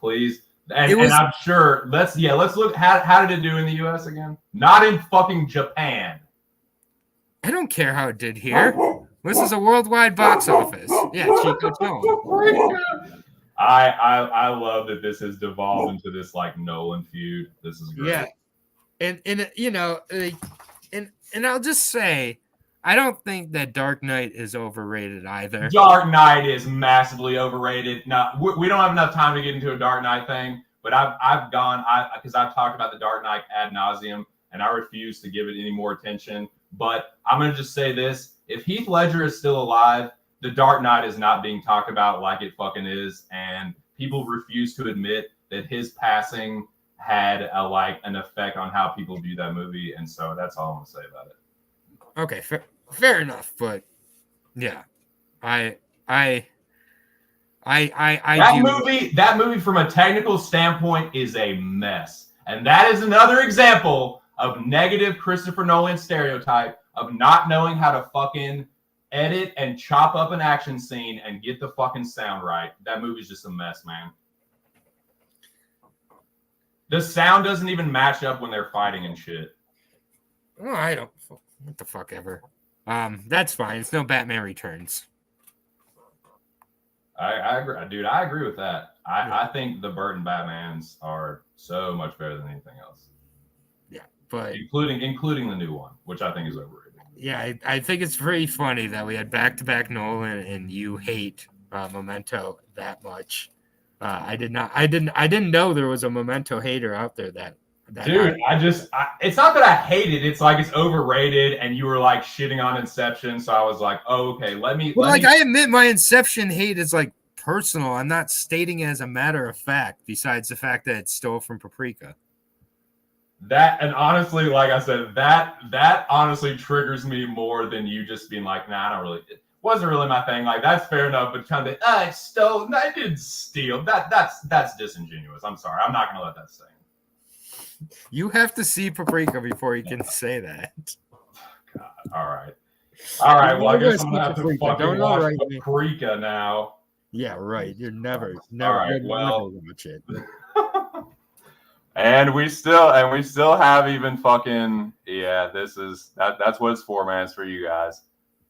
please. And I'm sure let's look. How did it do in the U.S. again? Not in fucking Japan. I don't care how it did here. This is a worldwide box office. Yeah, Chico Tone. I love that this has devolved into this like Nolan feud. This is great. Yeah, and you know, like, and I'll just say, I don't think that Dark Knight is overrated either. Dark Knight is massively overrated. No, we don't have enough time to get into a Dark Knight thing, but I've talked about the Dark Knight ad nauseum, and I refuse to give it any more attention. But I'm gonna just say this: if Heath Ledger is still alive, the Dark Knight is not being talked about like it fucking is, and people refuse to admit that his passing had an effect on how people view that movie, and so that's all I'm gonna say about it. Okay, fair enough, but yeah, that movie from a technical standpoint is a mess, and that is another example of negative Christopher Nolan stereotype of not knowing how to fucking edit and chop up an action scene and get the fucking sound right. That movie's just a mess, man. The sound doesn't even match up when they're fighting and shit. Well, I don't. What the fuck ever. That's fine. It's no Batman Returns. I agree, dude. I agree with that. I think the Burton Batmans are so much better than anything else. Yeah, but including the new one, which I think is overrated. Yeah, I think it's very funny that we had back-to-back Nolan, and you hate Memento that much. I didn't know there was a Memento hater out there. That dude, it's not that I hate it. It's like it's overrated, and you were like shitting on Inception, so I was like, oh, okay, I admit my Inception hate is like personal. I'm not stating it as a matter of fact. Besides the fact that it stole from Paprika. That, and honestly, like I said, that honestly triggers me more than you just being like, nah, I don't really. It wasn't really my thing. Like, that's fair enough, but trying to, I stole. No, I didn't steal. That's disingenuous. I'm sorry. I'm not gonna let that stand. You have to see Paprika before you can say that. God, all right. Well, I guess I'm gonna have to fucking watch Paprika now. Yeah, right. You're never. All right. Well, never watch it. And we still have even fucking that's what it's for, man. It's for you guys.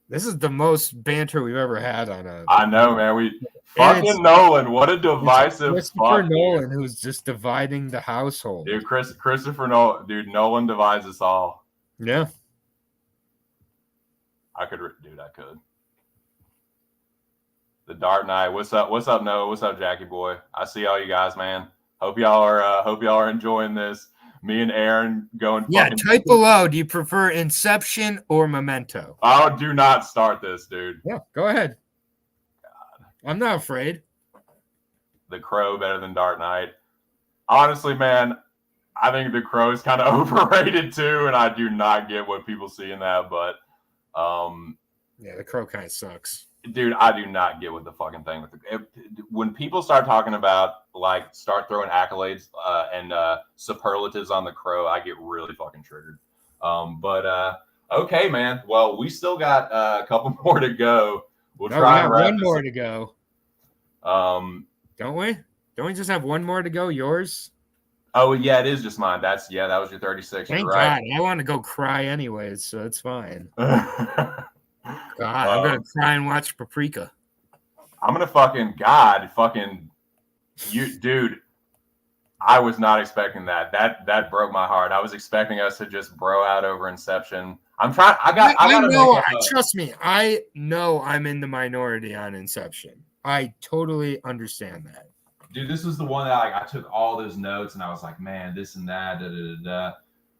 This is the most banter we've ever had on a. I know, man. We fucking Nolan. What a divisive Christopher Nolan, who's just dividing the household. Dude, Christopher Nolan. Dude, Nolan divides us all. Yeah. I could. The Dark Knight. What's up? What's up, Noah? What's up, Jackie boy? I see all you guys, man. Hope y'all are enjoying this. Me and Aaron going. Yeah, type below. Do you prefer Inception or Memento? Oh, do not start this, dude. Yeah, go ahead. God. I'm not afraid. The Crow better than Dark Knight. Honestly, man, I think The Crow is kind of overrated too, and I do not get what people see in that. But yeah, The Crow kind of sucks. Dude, I do not get what the fucking thing with when people start talking about start throwing accolades and superlatives on The Crow, I get really fucking triggered. But okay, man. Well, we still got a couple more to go. We'll try and wrap one more to go. Don't we? Don't we just have one more to go? Yours? Oh yeah, it is just mine. That was your 36. Thank right. God. I want to go cry anyways, so it's fine. God, I'm gonna try and watch Paprika. I'm gonna dude. I was not expecting that. That broke my heart. I was expecting us to just bro out over Inception. Trust me. I know I'm in the minority on Inception. I totally understand that. Dude, this was the one that I took all those notes and I was like, man, this and that, da da da.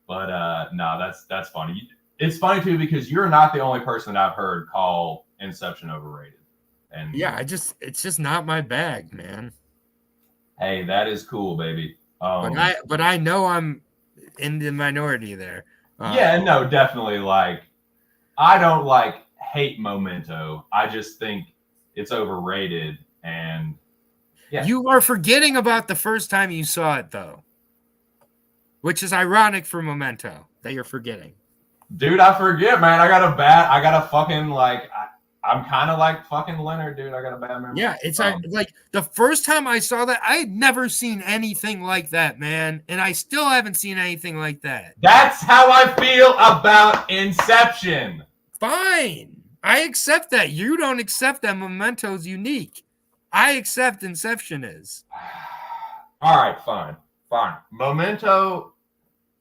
But no, that's funny. It's funny too because you're not the only person I've heard call Inception overrated. And yeah, it's just not my bag, man. Hey, that is cool, baby. But I know I'm in the minority there. Yeah, no, definitely. I don't hate Memento. I just think it's overrated, and yeah. You are forgetting about the first time you saw it, though, which is ironic for Memento that you're forgetting. Dude, I forget, man. I'm kind of like fucking Leonard, dude. I got a bad memory. Yeah, it's like the first time I saw that, I had never seen anything like that, man. And I still haven't seen anything like that. That's how I feel about Inception. Fine. I accept that. You don't accept that Memento's unique. I accept Inception is. All right, fine. Memento.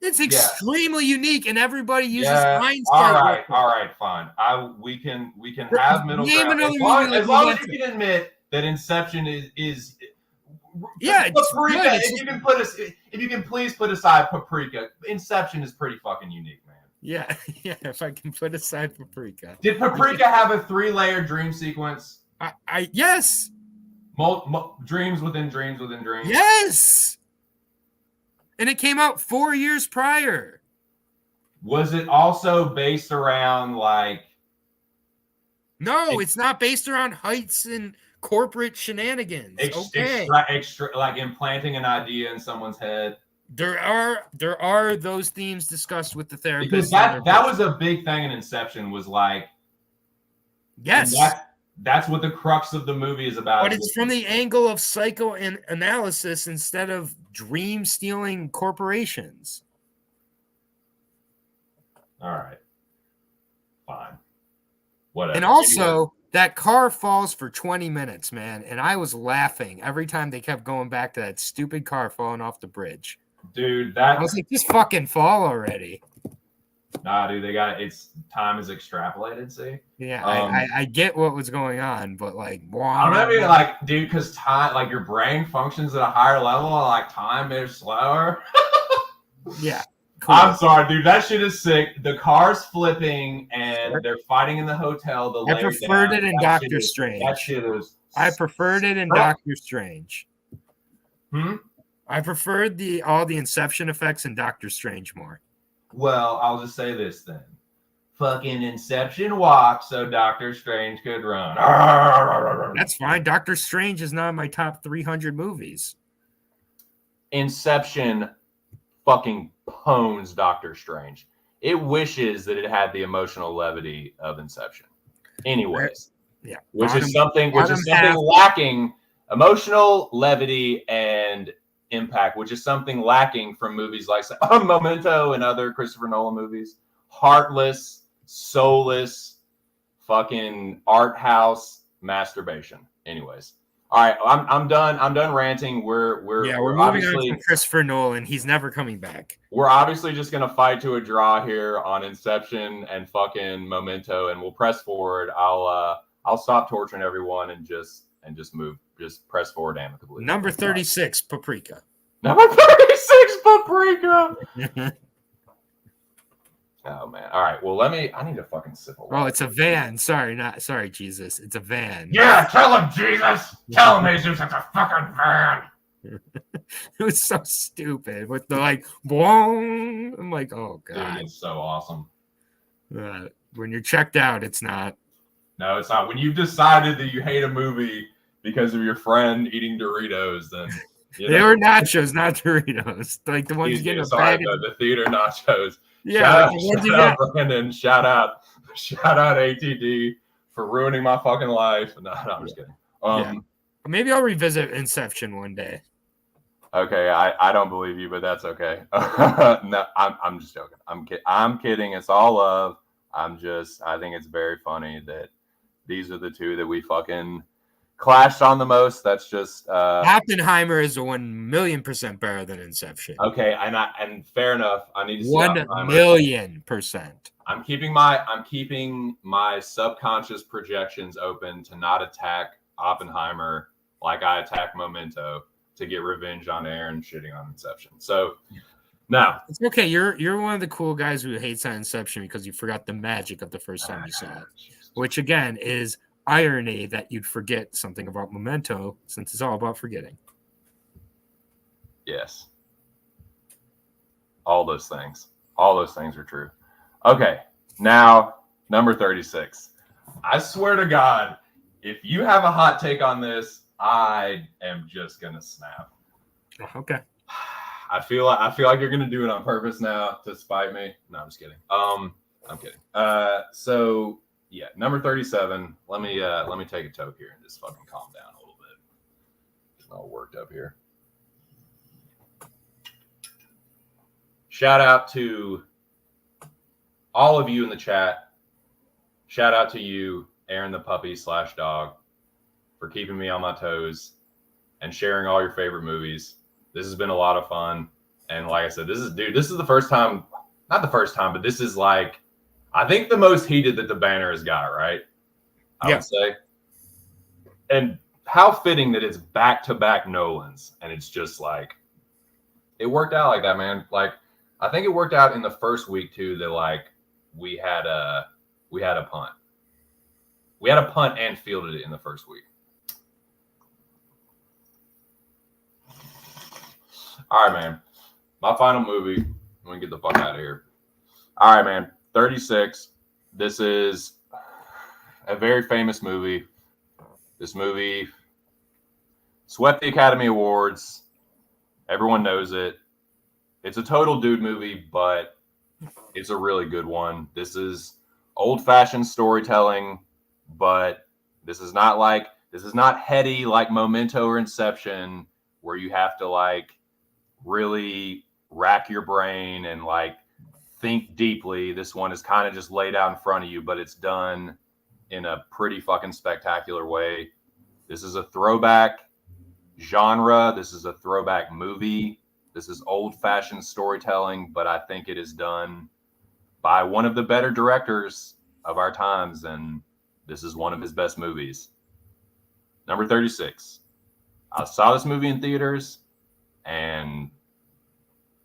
It's extremely unique, and everybody uses Yeah. hindsight. All right, fine. We can have middle Name ground another movie like as long as Memento. you can admit that Inception is. Yeah, it's Paprika. good. If you can please put aside Paprika, Inception is pretty fucking unique, man. Yeah. If I can put aside Paprika. Did Paprika have a 3-layer dream sequence? Yes. Dreams within dreams within dreams. Yes. And it came out 4 years prior. Was it also based around like? No, it's not based around heights and corporate shenanigans. Extra, like implanting an idea in someone's head. There are those themes discussed with the therapist. Because that was a big thing in Inception, was like, yes, that's what the crux of the movie is about. But it's from the angle of psychoanalysis instead of dream stealing corporations. All right, fine, whatever. And also, that car falls for 20 minutes, man, and I was laughing every time they kept going back to that stupid car falling off the bridge. Dude, I was like, just fucking fall already. Nah, dude, it's time is extrapolated. See, yeah, I get what was going on, but like, I mean, like, dude, because time, like, your brain functions at a higher level, and like time is slower. Yeah, cool. I'm sorry, dude. That shit is sick. The car's flipping, and they're fighting in the hotel. I preferred it in Doctor Strange. That shit is. I preferred it in Doctor Strange. Hmm. I preferred all the Inception effects in Doctor Strange more. Well, I'll just say this then. Fucking Inception walked so Doctor Strange could run. That's fine. Doctor Strange is not in my top 300 movies. Inception fucking pones Doctor Strange. It wishes that it had the emotional levity of Inception. Anyways. Yeah. Which is something lacking. Emotional levity and impact, which is something lacking from movies like Memento and other Christopher Nolan movies. Heartless, soulless, fucking art house masturbation. Anyways, all right, I'm done. I'm done ranting. We're moving on to Christopher Nolan. He's never coming back. We're obviously just gonna fight to a draw here on Inception and fucking Memento, and we'll press forward. I'll stop torturing everyone and just press forward amicably. Number 36, Paprika. Number 36, Paprika. Oh man. All right. Well, I need to fucking sip a water. Oh, it's a van. Sorry, Jesus. It's a van. Yeah, tell him, Jesus. Tell him, Jesus, it's a fucking van. It was so stupid with the like, boom. I'm like, oh god. Dude, it's so awesome. When you're checked out, it's not. No, it's not. When you've decided that you hate a movie because of your friend eating Doritos, then they were nachos, not Doritos. Like the ones you get in a bag. The theater nachos. Yeah, shout out Brandon. Shout out ATD for ruining my fucking life. No, I'm just kidding. Maybe I'll revisit Inception one day. Okay, I don't believe you, but that's okay. No, I'm just joking. I'm kidding. It's all love. I think it's very funny that these are the two that we fucking clashed on the most. That's just Oppenheimer is 1,000,000% better than Inception. Okay, and fair enough. I need to see 1,000,000%. I'm keeping my subconscious projections open to not attack Oppenheimer like I attack Memento to get revenge on Aaron shitting on Inception. So now it's okay. You're one of the cool guys who hates on Inception because you forgot the magic of the first time you saw it, which again is irony that you'd forget something about Memento since it's all about forgetting. Yes. All those things are true. Okay. Now, number 36. I swear to God, if you have a hot take on this, I am just going to snap. Okay. I feel like you're going to do it on purpose now to spite me. No, I'm just kidding. I'm kidding. So yeah, number 37. Let me take a toke here and just fucking calm down a little bit. Getting all worked up here. Shout out to all of you in the chat. Shout out to you, Aaron the puppy /dog. for keeping me on my toes and sharing all your favorite movies. This has been a lot of fun. And like I said, this is the first time, not the first time, but this is like, I think the most heated that the banner has got, right? I would say. And how fitting that it's back-to-back Nolans. And it's just like, it worked out like that, man. Like, I think it worked out in the first week too, that like we had a punt. We had a punt and fielded it in the first week. All right, man. My final movie. Let me get the fuck out of here. All right, man. 36. This is a very famous movie. This movie swept the Academy Awards. Everyone knows it. It's a total dude movie, but it's a really good one. This is old-fashioned storytelling, but this is not heady like Memento or Inception, where you have to like really rack your brain and like think deeply. This one is kind of just laid out in front of you, but it's done in a pretty fucking spectacular way. This is a throwback genre. This is a throwback movie. This is old-fashioned storytelling, but I think it is done by one of the better directors of our times, and this is one of his best movies. Number 36. I saw this movie in theaters, and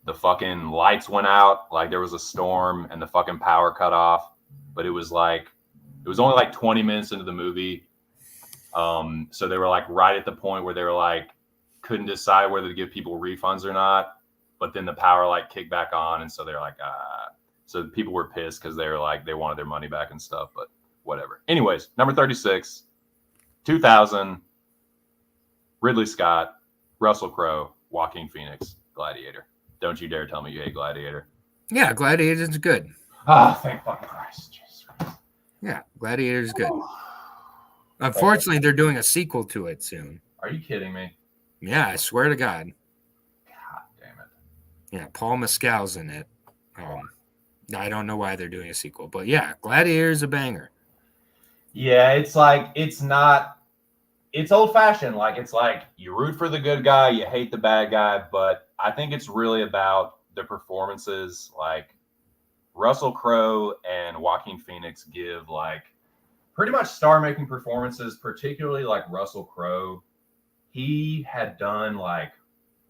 the fucking lights went out. Like, there was a storm, and the fucking power cut off. But it was only like 20 minutes into the movie. So they were like right at the point where they were like, couldn't decide whether to give people refunds or not. But then the power like kicked back on, and so they're like, So people were pissed because they were like, they wanted their money back and stuff, but whatever. Anyways, number 36, 2000, Ridley Scott, Russell Crowe, Joaquin Phoenix, Gladiator. Don't you dare tell me you hate Gladiator. Yeah, Gladiator's good. Oh, thank fucking Christ. Jesus Christ. Yeah, Gladiator's good. Unfortunately, they're doing a sequel to it soon. Are you kidding me? Yeah, I swear to God. God damn it. Yeah, Paul Mescal's in it. I don't know why they're doing a sequel, but yeah, Gladiator's a banger. Yeah, it's like, it's old fashioned. Like, it's like you root for the good guy, you hate the bad guy, but I think it's really about the performances. Like, Russell Crowe and Joaquin Phoenix give like pretty much star-making performances, particularly like Russell Crowe. He had done like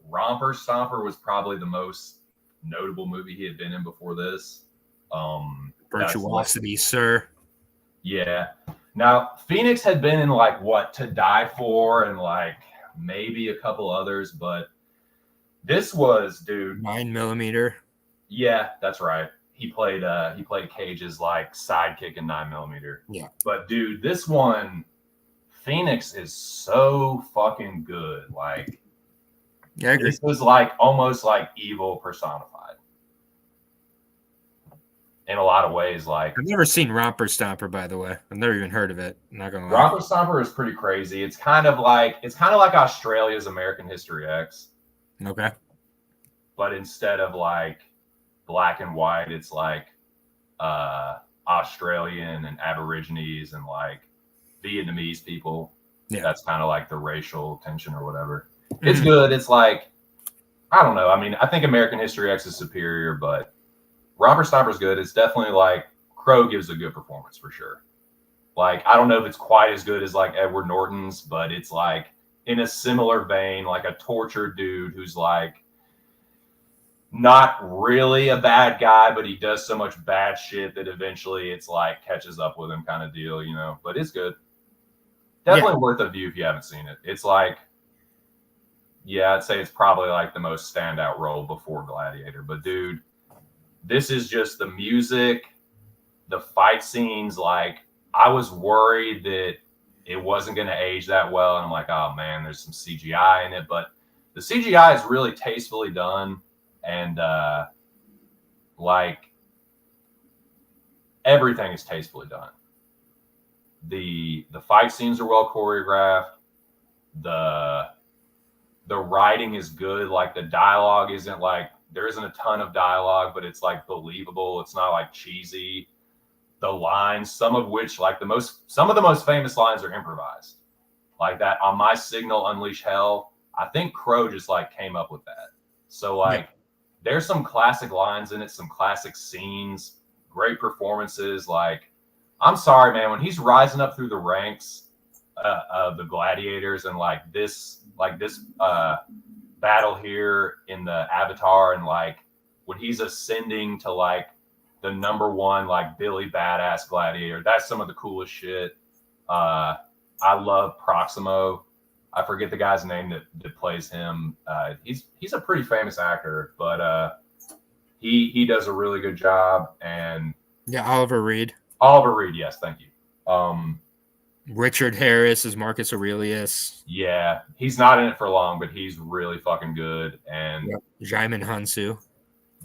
Romper Stomper was probably the most notable movie he had been in before this. Virtuosity, sir. Yeah. Now, Phoenix had been in like what, To Die For, and like maybe a couple others, but this was, dude. 9mm. Yeah, that's right. He played Cage's like sidekick in 9mm. Yeah. But dude, this one, Phoenix is so fucking good. Like, yeah, I agree. This was like almost like evil personified. In a lot of ways, like, I've never seen Romper Stomper, by the way. I've never even heard of it. I'm not gonna lie. Romper Stomper is pretty crazy. It's kind of like Australia's American History X. Okay. But instead of like black and white, it's like Australian and Aborigines and like Vietnamese people. Yeah. That's kind of like the racial tension or whatever. Mm-hmm. It's good. It's like, I don't know. I mean, I think American History X is superior, but Romper Stomper's good. It's definitely like Crowe gives a good performance for sure. Like, I don't know if it's quite as good as like Edward Norton's, but it's like in a similar vein, like a tortured dude who's like not really a bad guy, but he does so much bad shit that eventually it's like catches up with him kind of deal, you know. But it's good. Definitely worth a view if you haven't seen it. It's like, yeah, I'd say it's probably like the most standout role before Gladiator. But dude, this is just the music, the fight scenes. Like, I was worried that it wasn't going to age that well. And I'm like, oh man, there's some CGI in it. But the CGI is really tastefully done. And like, everything is tastefully done. The fight scenes are well choreographed. The writing is good. Like, the dialogue isn't like, there isn't a ton of dialogue, but it's like believable. It's not like cheesy. The lines, some of which, like some of the most famous lines are improvised. like that on my signal, Unleash Hell. I think Crow just like came up with that. So like, there's some classic lines in it, some classic scenes, great performances. Like, I'm sorry, man, when he's rising up through the ranks of the gladiators and like this battle here in the Avatar, and like when he's ascending to like the number one like Billy Badass gladiator, that's some of the coolest shit. I love Proximo. I forget the guy's name that plays him. He's a pretty famous actor, but he does a really good job. And Oliver Reed. Oliver Reed, yes, thank you. Richard Harris is Marcus Aurelius. Yeah, he's not in it for long, but he's really fucking good. And Jaimin Hansu.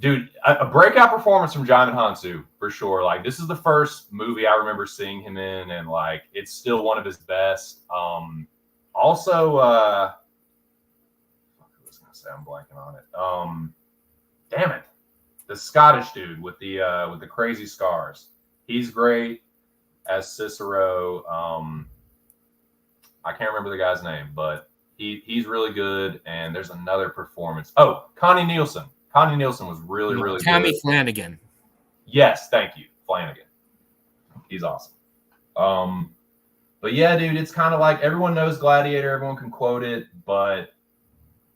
Dude, a breakout performance from Jaimin Hansu for sure. Like, this is the first movie I remember seeing him in, and like it's still one of his best. Also, I was gonna say, I'm blanking on it. Damn it, the Scottish dude with the crazy scars. He's great as Cicero. I can't remember the guy's name, but he's really good. And there's another performance. Oh, Connie Nielsen. Connie Nielsen was really good. Tommy Flanagan. Yes, thank you, Flanagan. He's awesome. But yeah, dude, it's kind of like everyone knows Gladiator, everyone can quote it, but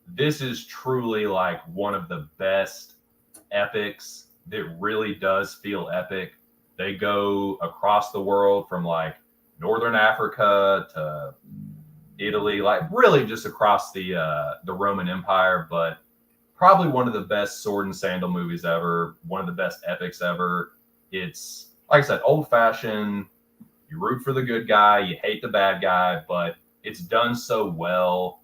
this is truly like one of the best epics that really does feel epic. They go across the world from like Northern Africa to Italy, like really just across the Roman Empire, but probably one of the best sword and sandal movies ever, one of the best epics ever. It's, like I said, old-fashioned. You root for the good guy, you hate the bad guy, but it's done so well,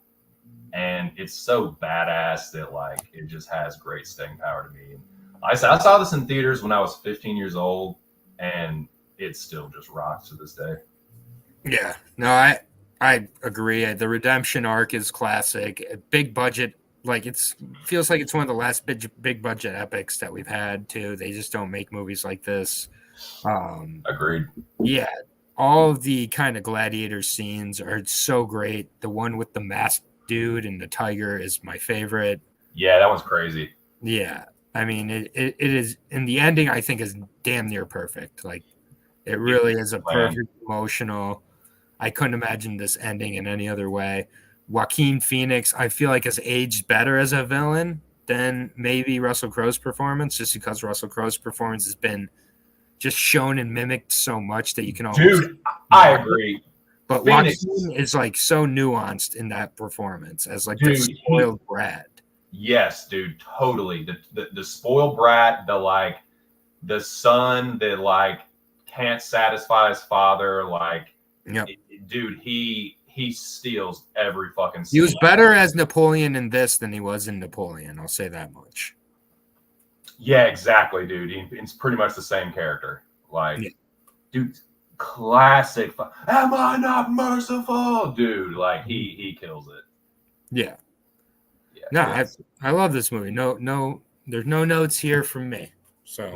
and it's so badass that like it just has great staying power to me. Like I said, I saw this in theaters when I was 15 years old, and it still just rocks to this day. Yeah, no, I agree. The redemption arc is classic. Big budget, like feels like it's one of the last big budget epics that we've had too. They just don't make movies like this. Agreed. Yeah, all of the kind of gladiator scenes are so great. The one with the masked dude and the tiger is my favorite. Yeah, that one's crazy. Yeah, I mean it is. And the ending I think is damn near perfect. Like it really is a perfect emotional. I couldn't imagine this ending in any other way. Joaquin Phoenix, I feel like has aged better as a villain than maybe Russell Crowe's performance, just because Russell Crowe's performance has been just shown and mimicked so much that you can almost. Dude, I agree. But Phoenix. Joaquin is like so nuanced in that performance as like the spoiled brat. Yes, dude, totally. The spoiled brat, the son that like can't satisfy his father, like dude, he steals every fucking scene. He was better as Napoleon in this than he was in Napoleon. I'll say that much. Yeah, exactly, dude. It's pretty much the same character. Like, dude, classic. Am I not merciful, dude? Like, he kills it. Yeah. No, I love this movie. No, there's no notes here from me. So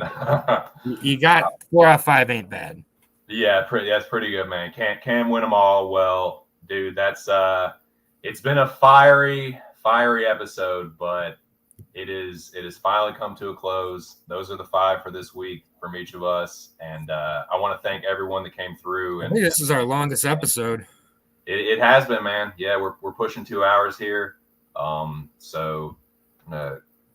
you got 4 out of 5 ain't bad. Yeah, that's pretty good, man. Can't win them all. Well, dude, that's it's been a fiery episode, but it is finally come to a close. Those are the 5 for this week from each of us, and I want to thank everyone that came through. And I think this is our longest episode. It has been, man. Yeah, we're pushing 2 hours here. So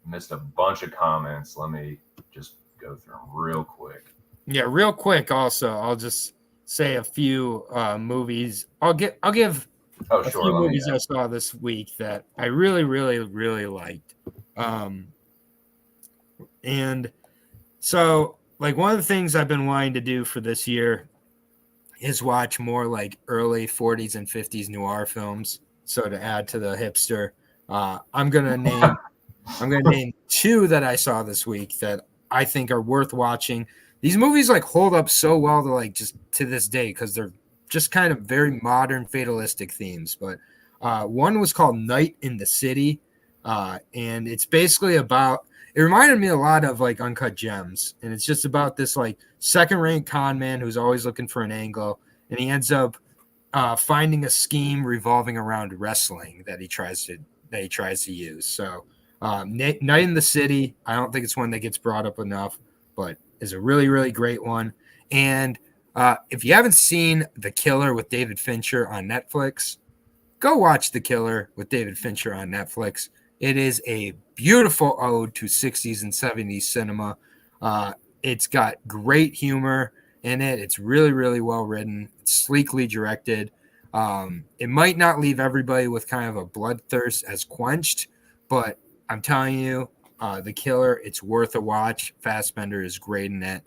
missed a bunch of comments. Let me just go through them real quick. Yeah, real quick. Also, I'll just say a few movies. I'll give a few movies I saw this week that I really, really, really liked. And so, like, one of the things I've been wanting to do for this year is watch more like early 40s and 50s noir films. So to add to the hipster, I'm gonna name 2 that I saw this week that I think are worth watching. These movies like hold up so well to like just to this day because they're just kind of very modern fatalistic themes. But one was called Night in the City, and it's basically about. It reminded me a lot of like Uncut Gems, and it's just about this like second-rank con man who's always looking for an angle, and he ends up finding a scheme revolving around wrestling that he tries to use. So Night in the City, I don't think it's one that gets brought up enough, but is a really, really great one. And if you haven't seen The Killer with David Fincher on Netflix, go watch The Killer with David Fincher on Netflix. It is a beautiful ode to 60s and 70s cinema. It's got great humor in it. It's really, really well written. It's sleekly directed. It might not leave everybody with kind of a bloodthirst as quenched, but I'm telling you, The Killer, it's worth a watch. Fassbender is great in it.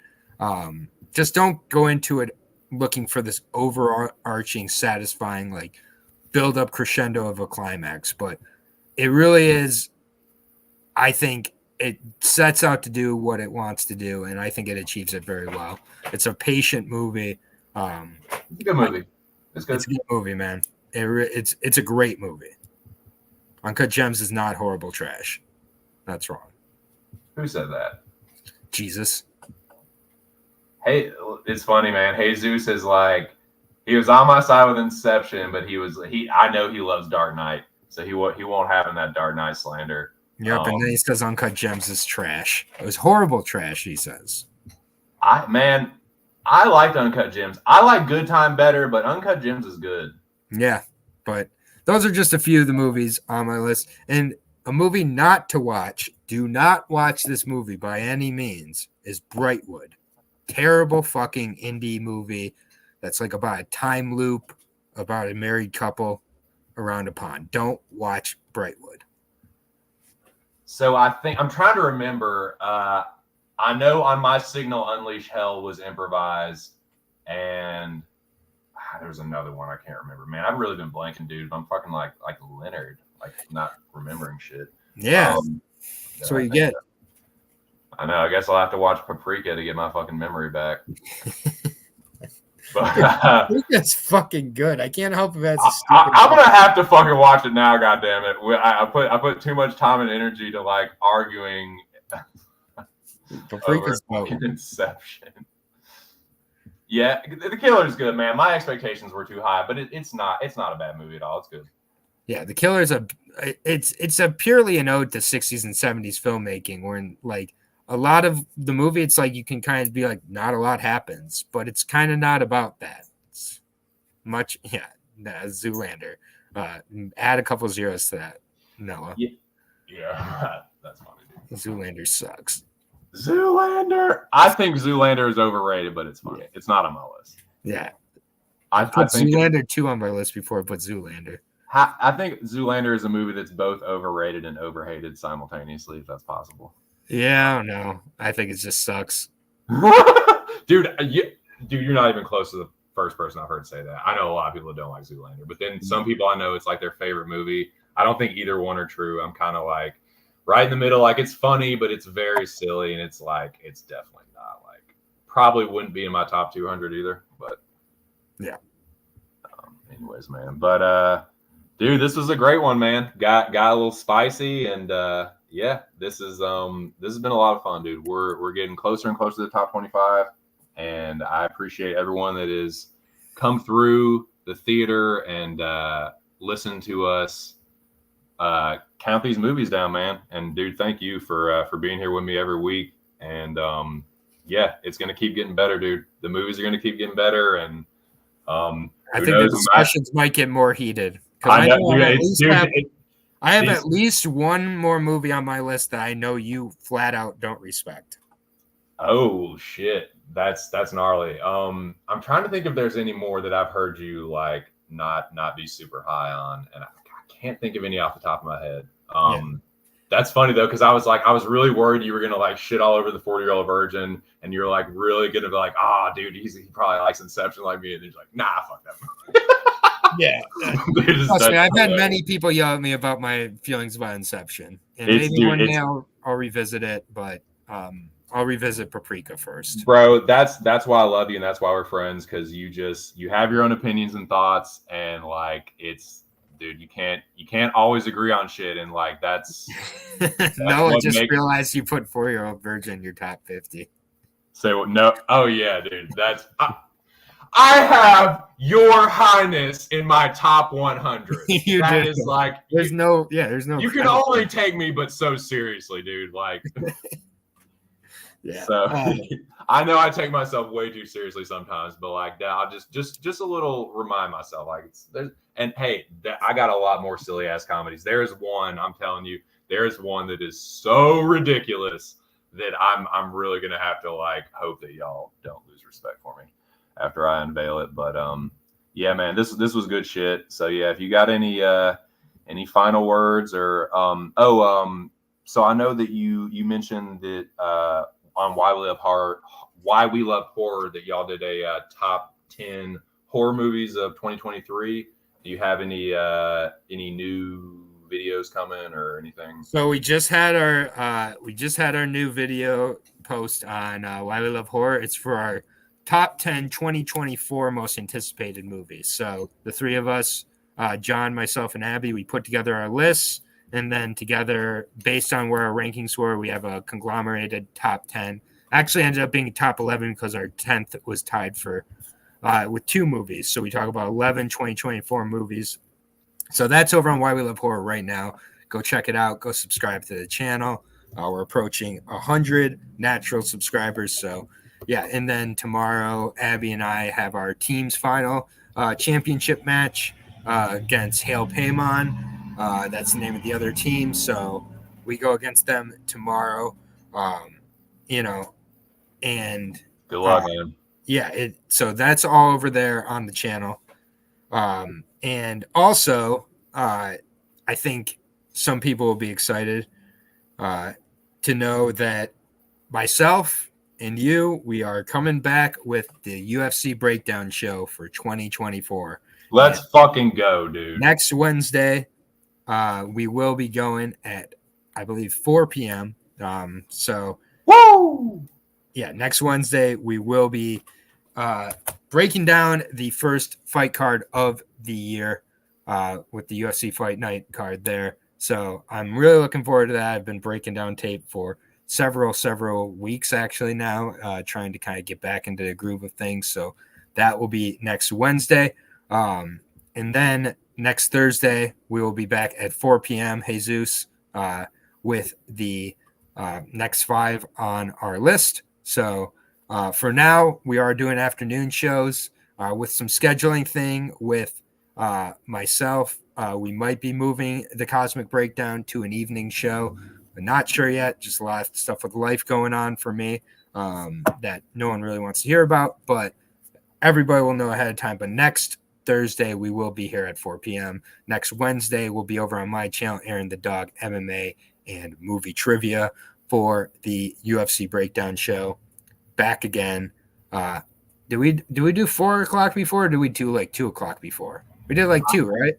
Just don't go into it looking for this overarching, satisfying, like build-up crescendo of a climax, but it really is. I think it sets out to do what it wants to do, and I think it achieves it very well. It's a patient movie. It's a good movie. It's good. It's a good movie, man. It's a great movie. Uncut Gems is not horrible trash. That's wrong. Who said that? Jesus. Hey, it's funny, man. Jesus is like, he was on my side with Inception, but I know he loves Dark Knight, so he won't have in that Dark Knight slander. Yep, and then he says Uncut Gems is trash. It was horrible trash, he says. I liked Uncut Gems. I like Good Time better, but Uncut Gems is good. Yeah, but those are just a few of the movies on my list. And a movie not to watch, do not watch this movie by any means, is Brightwood. Terrible fucking indie movie that's like about a time loop, about a married couple around a pond. Don't watch Brightwood. So I think I'm trying to remember. I know on My Signal, Unleash Hell was improvised, and there's another one I can't remember. Man, I've really been blanking, dude. I'm fucking like Leonard, like not remembering shit. Yeah, that's what you get. I know. I guess I'll have to watch Paprika to get my fucking memory back. But That's fucking good. I can't help if that's a stupid. I'm gonna have to fucking watch it now. God damn it! I put too much time and energy to like arguing. Paprika's Inception. Yeah, The Killer is good, man. My expectations were too high, but it's not a bad movie at all. It's good. Yeah, The Killer is it's a purely an ode to 60s and 70s filmmaking, where like a lot of the movie, it's like you can kind of be like, not a lot happens, but it's kind of not about that. It's much, Zoolander. Add a couple zeros to that, Noah. Yeah. That's funny. Dude. Zoolander sucks. Zoolander. I think Zoolander is overrated, but it's funny. It's not on my list. Yeah. I put think Zoolander 2 on my list before I put Zoolander. I think Zoolander is a movie that's both overrated and overhated simultaneously, if that's possible. Yeah, I don't know. I think it just sucks. Dude, you're not even close to the first person I've heard say that. I know a lot of people that don't like Zoolander, but then some people I know it's like their favorite movie. I don't think either one are true. I'm kind of like right in the middle. Like it's funny, but it's very silly, and it's like it's definitely not like probably wouldn't be in my top 200 either. But yeah. Anyways, man. But dude, this was a great one, man. Got a little spicy, and yeah, this has been a lot of fun, dude. We're getting closer and closer to the top 25, and I appreciate everyone that has come through the theater and listened to us count these movies down, man. And dude, thank you for being here with me every week. And yeah, it's gonna keep getting better, dude. The movies are gonna keep getting better, and I think the discussions might get more heated. I have at least one more movie on my list that I know you flat out don't respect. Oh shit, that's gnarly. I'm trying to think if there's any more that I've heard you like not be super high on, and I can't think of any off the top of my head. That's funny though, because I was really worried you were gonna like shit all over the 40-Year-Old Virgin, and you're like really gonna be like, dude, he probably likes Inception like me, and he's like, nah, fuck that movie. Yeah. Trust me, I've had many people yell at me about my feelings about Inception. And maybe one day I'll revisit it, but I'll revisit Paprika first. Bro, that's why I love you, and that's why we're friends, because you have your own opinions and thoughts, and like it's dude, you can't always agree on shit, and like that's no, I just realized you put 4-Year-Old Virgin in your top 50. Say what? No. Oh yeah, dude. That's I have Your Highness in my top 100. You That do. is like There's no. you can only take me but so seriously, dude. Like, Yeah. so I know I take myself way too seriously sometimes, but like that, I'll just a little remind myself, like there's and hey, I got a lot more silly ass comedies. There's one, I'm telling you, there's one that is so ridiculous that I'm really gonna have to like hope that y'all don't lose respect for me after I unveil it. But yeah, man, this was good shit. So yeah, if you got any final words or so I know that you mentioned that on Why We Love Horror that y'all did a top 10 horror movies of 2023. Do you have any new videos coming or anything? So we just had our new video post on Why We Love Horror. It's for our top 10 2024 most anticipated movies. So the three of us, John, myself, and Abby, we put together our lists, and then together, based on where our rankings were, we have a conglomerated top 10. Actually ended up being top 11 because our 10th was tied for with two movies. So we talk about 11 2024 movies. So that's over on Why We Love Horror right now. Go check it out. Go subscribe to the channel. We're approaching 100 natural subscribers. So yeah, and then tomorrow, Abby and I have our team's final championship match against Hale Paymon. That's the name of the other team. So we go against them tomorrow. And Good luck, man. yeah, so that's all over there on the channel. And also, I think some people will be excited to know that myself and you, we are coming back with the UFC Breakdown show for 2024. Let's fucking go, dude. Next Wednesday, we will be going at, I believe, 4 p.m. So, woo! Yeah, next Wednesday, we will be breaking down the first fight card of the year with the UFC Fight Night card there. So I'm really looking forward to that. I've been breaking down tape for several weeks actually now, trying to kind of get back into the groove of things. So that will be next Wednesday. And then next Thursday, we will be back at 4 p.m. Jesus with the next 5 on our list. So for now, we are doing afternoon shows with some scheduling thing with myself. We might be moving the Cosmic Breakdown to an evening show. I'm not sure yet. Just a lot of stuff with life going on for me that no one really wants to hear about, but everybody will know ahead of time. But next Thursday, we will be here at 4 p.m. Next Wednesday, we'll be over on my channel, Aaron the Dog, MMA and movie trivia for the UFC Breakdown show. Back again. Did we do 4 o'clock before, or did we do like 2 o'clock before? We did like 2, right?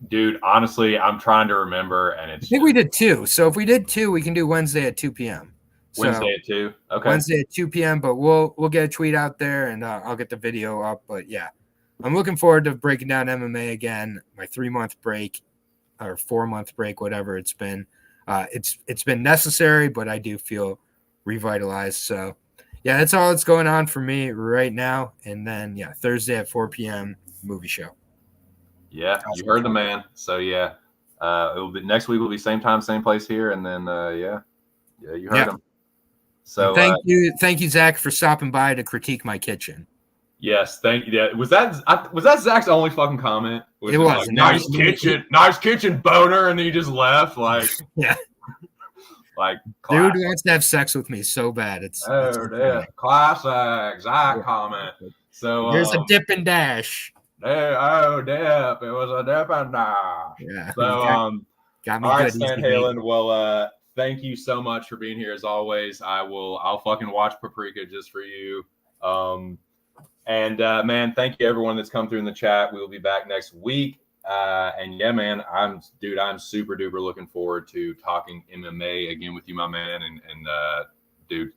Dude, honestly, I'm trying to remember, and I think we did 2. So if we did 2, we can do Wednesday at 2 p.m. Wednesday at 2. Okay. Wednesday at 2 p.m. But we'll get a tweet out there, and I'll get the video up. But yeah, I'm looking forward to breaking down MMA again. My 3-month break or 4-month break, whatever it's been. It's been necessary, but I do feel revitalized. So yeah, that's all that's going on for me right now. And then yeah, Thursday at 4 p.m. movie show. Yeah, you heard the man. So yeah, it will be next week. Will be same time, same place here, and then yeah, you heard him. So and thank you, Zach, for stopping by to critique my kitchen. Yes, thank you. Yeah, was that Zach's only fucking comment? It was like, nice kitchen, boner, and then he just left. Like yeah, like dude wants to have sex with me so bad. It's classic Zach comment. So there's a dip and dash. Dip. It was a dip and dash. Yeah. So got me all good. right, Stan Halen. Well, thank you so much for being here as always. I'll fucking watch Paprika just for you. And man, thank you everyone that's come through in the chat. We will be back next week. And yeah, man, I'm super duper looking forward to talking MMA again with you, my man, and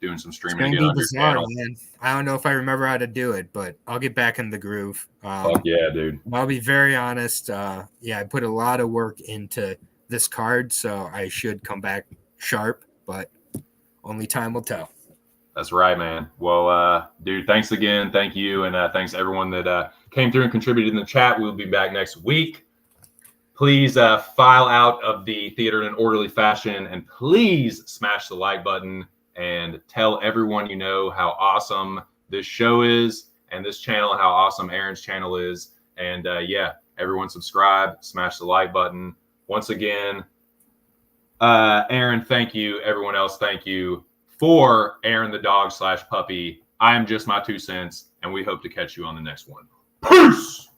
doing some streaming again on your channel. Man. I don't know if I remember how to do it, but I'll get back in the groove. Fuck yeah, dude. I'll be very honest. I put a lot of work into this card, so I should come back sharp, but only time will tell. That's right, man. Well, dude, thanks again. Thank you. And thanks to everyone that came through and contributed in the chat. We'll be back next week. Please file out of the theater in an orderly fashion, and please smash the like button and tell everyone you know how awesome this show is and this channel, how awesome Aaron's channel is. And yeah, everyone subscribe, smash the like button. Once again, Aaron, thank you. Everyone else, thank you. For Aaron the dog / puppy, I am just my 2 cents, and we hope to catch you on the next one. Peace!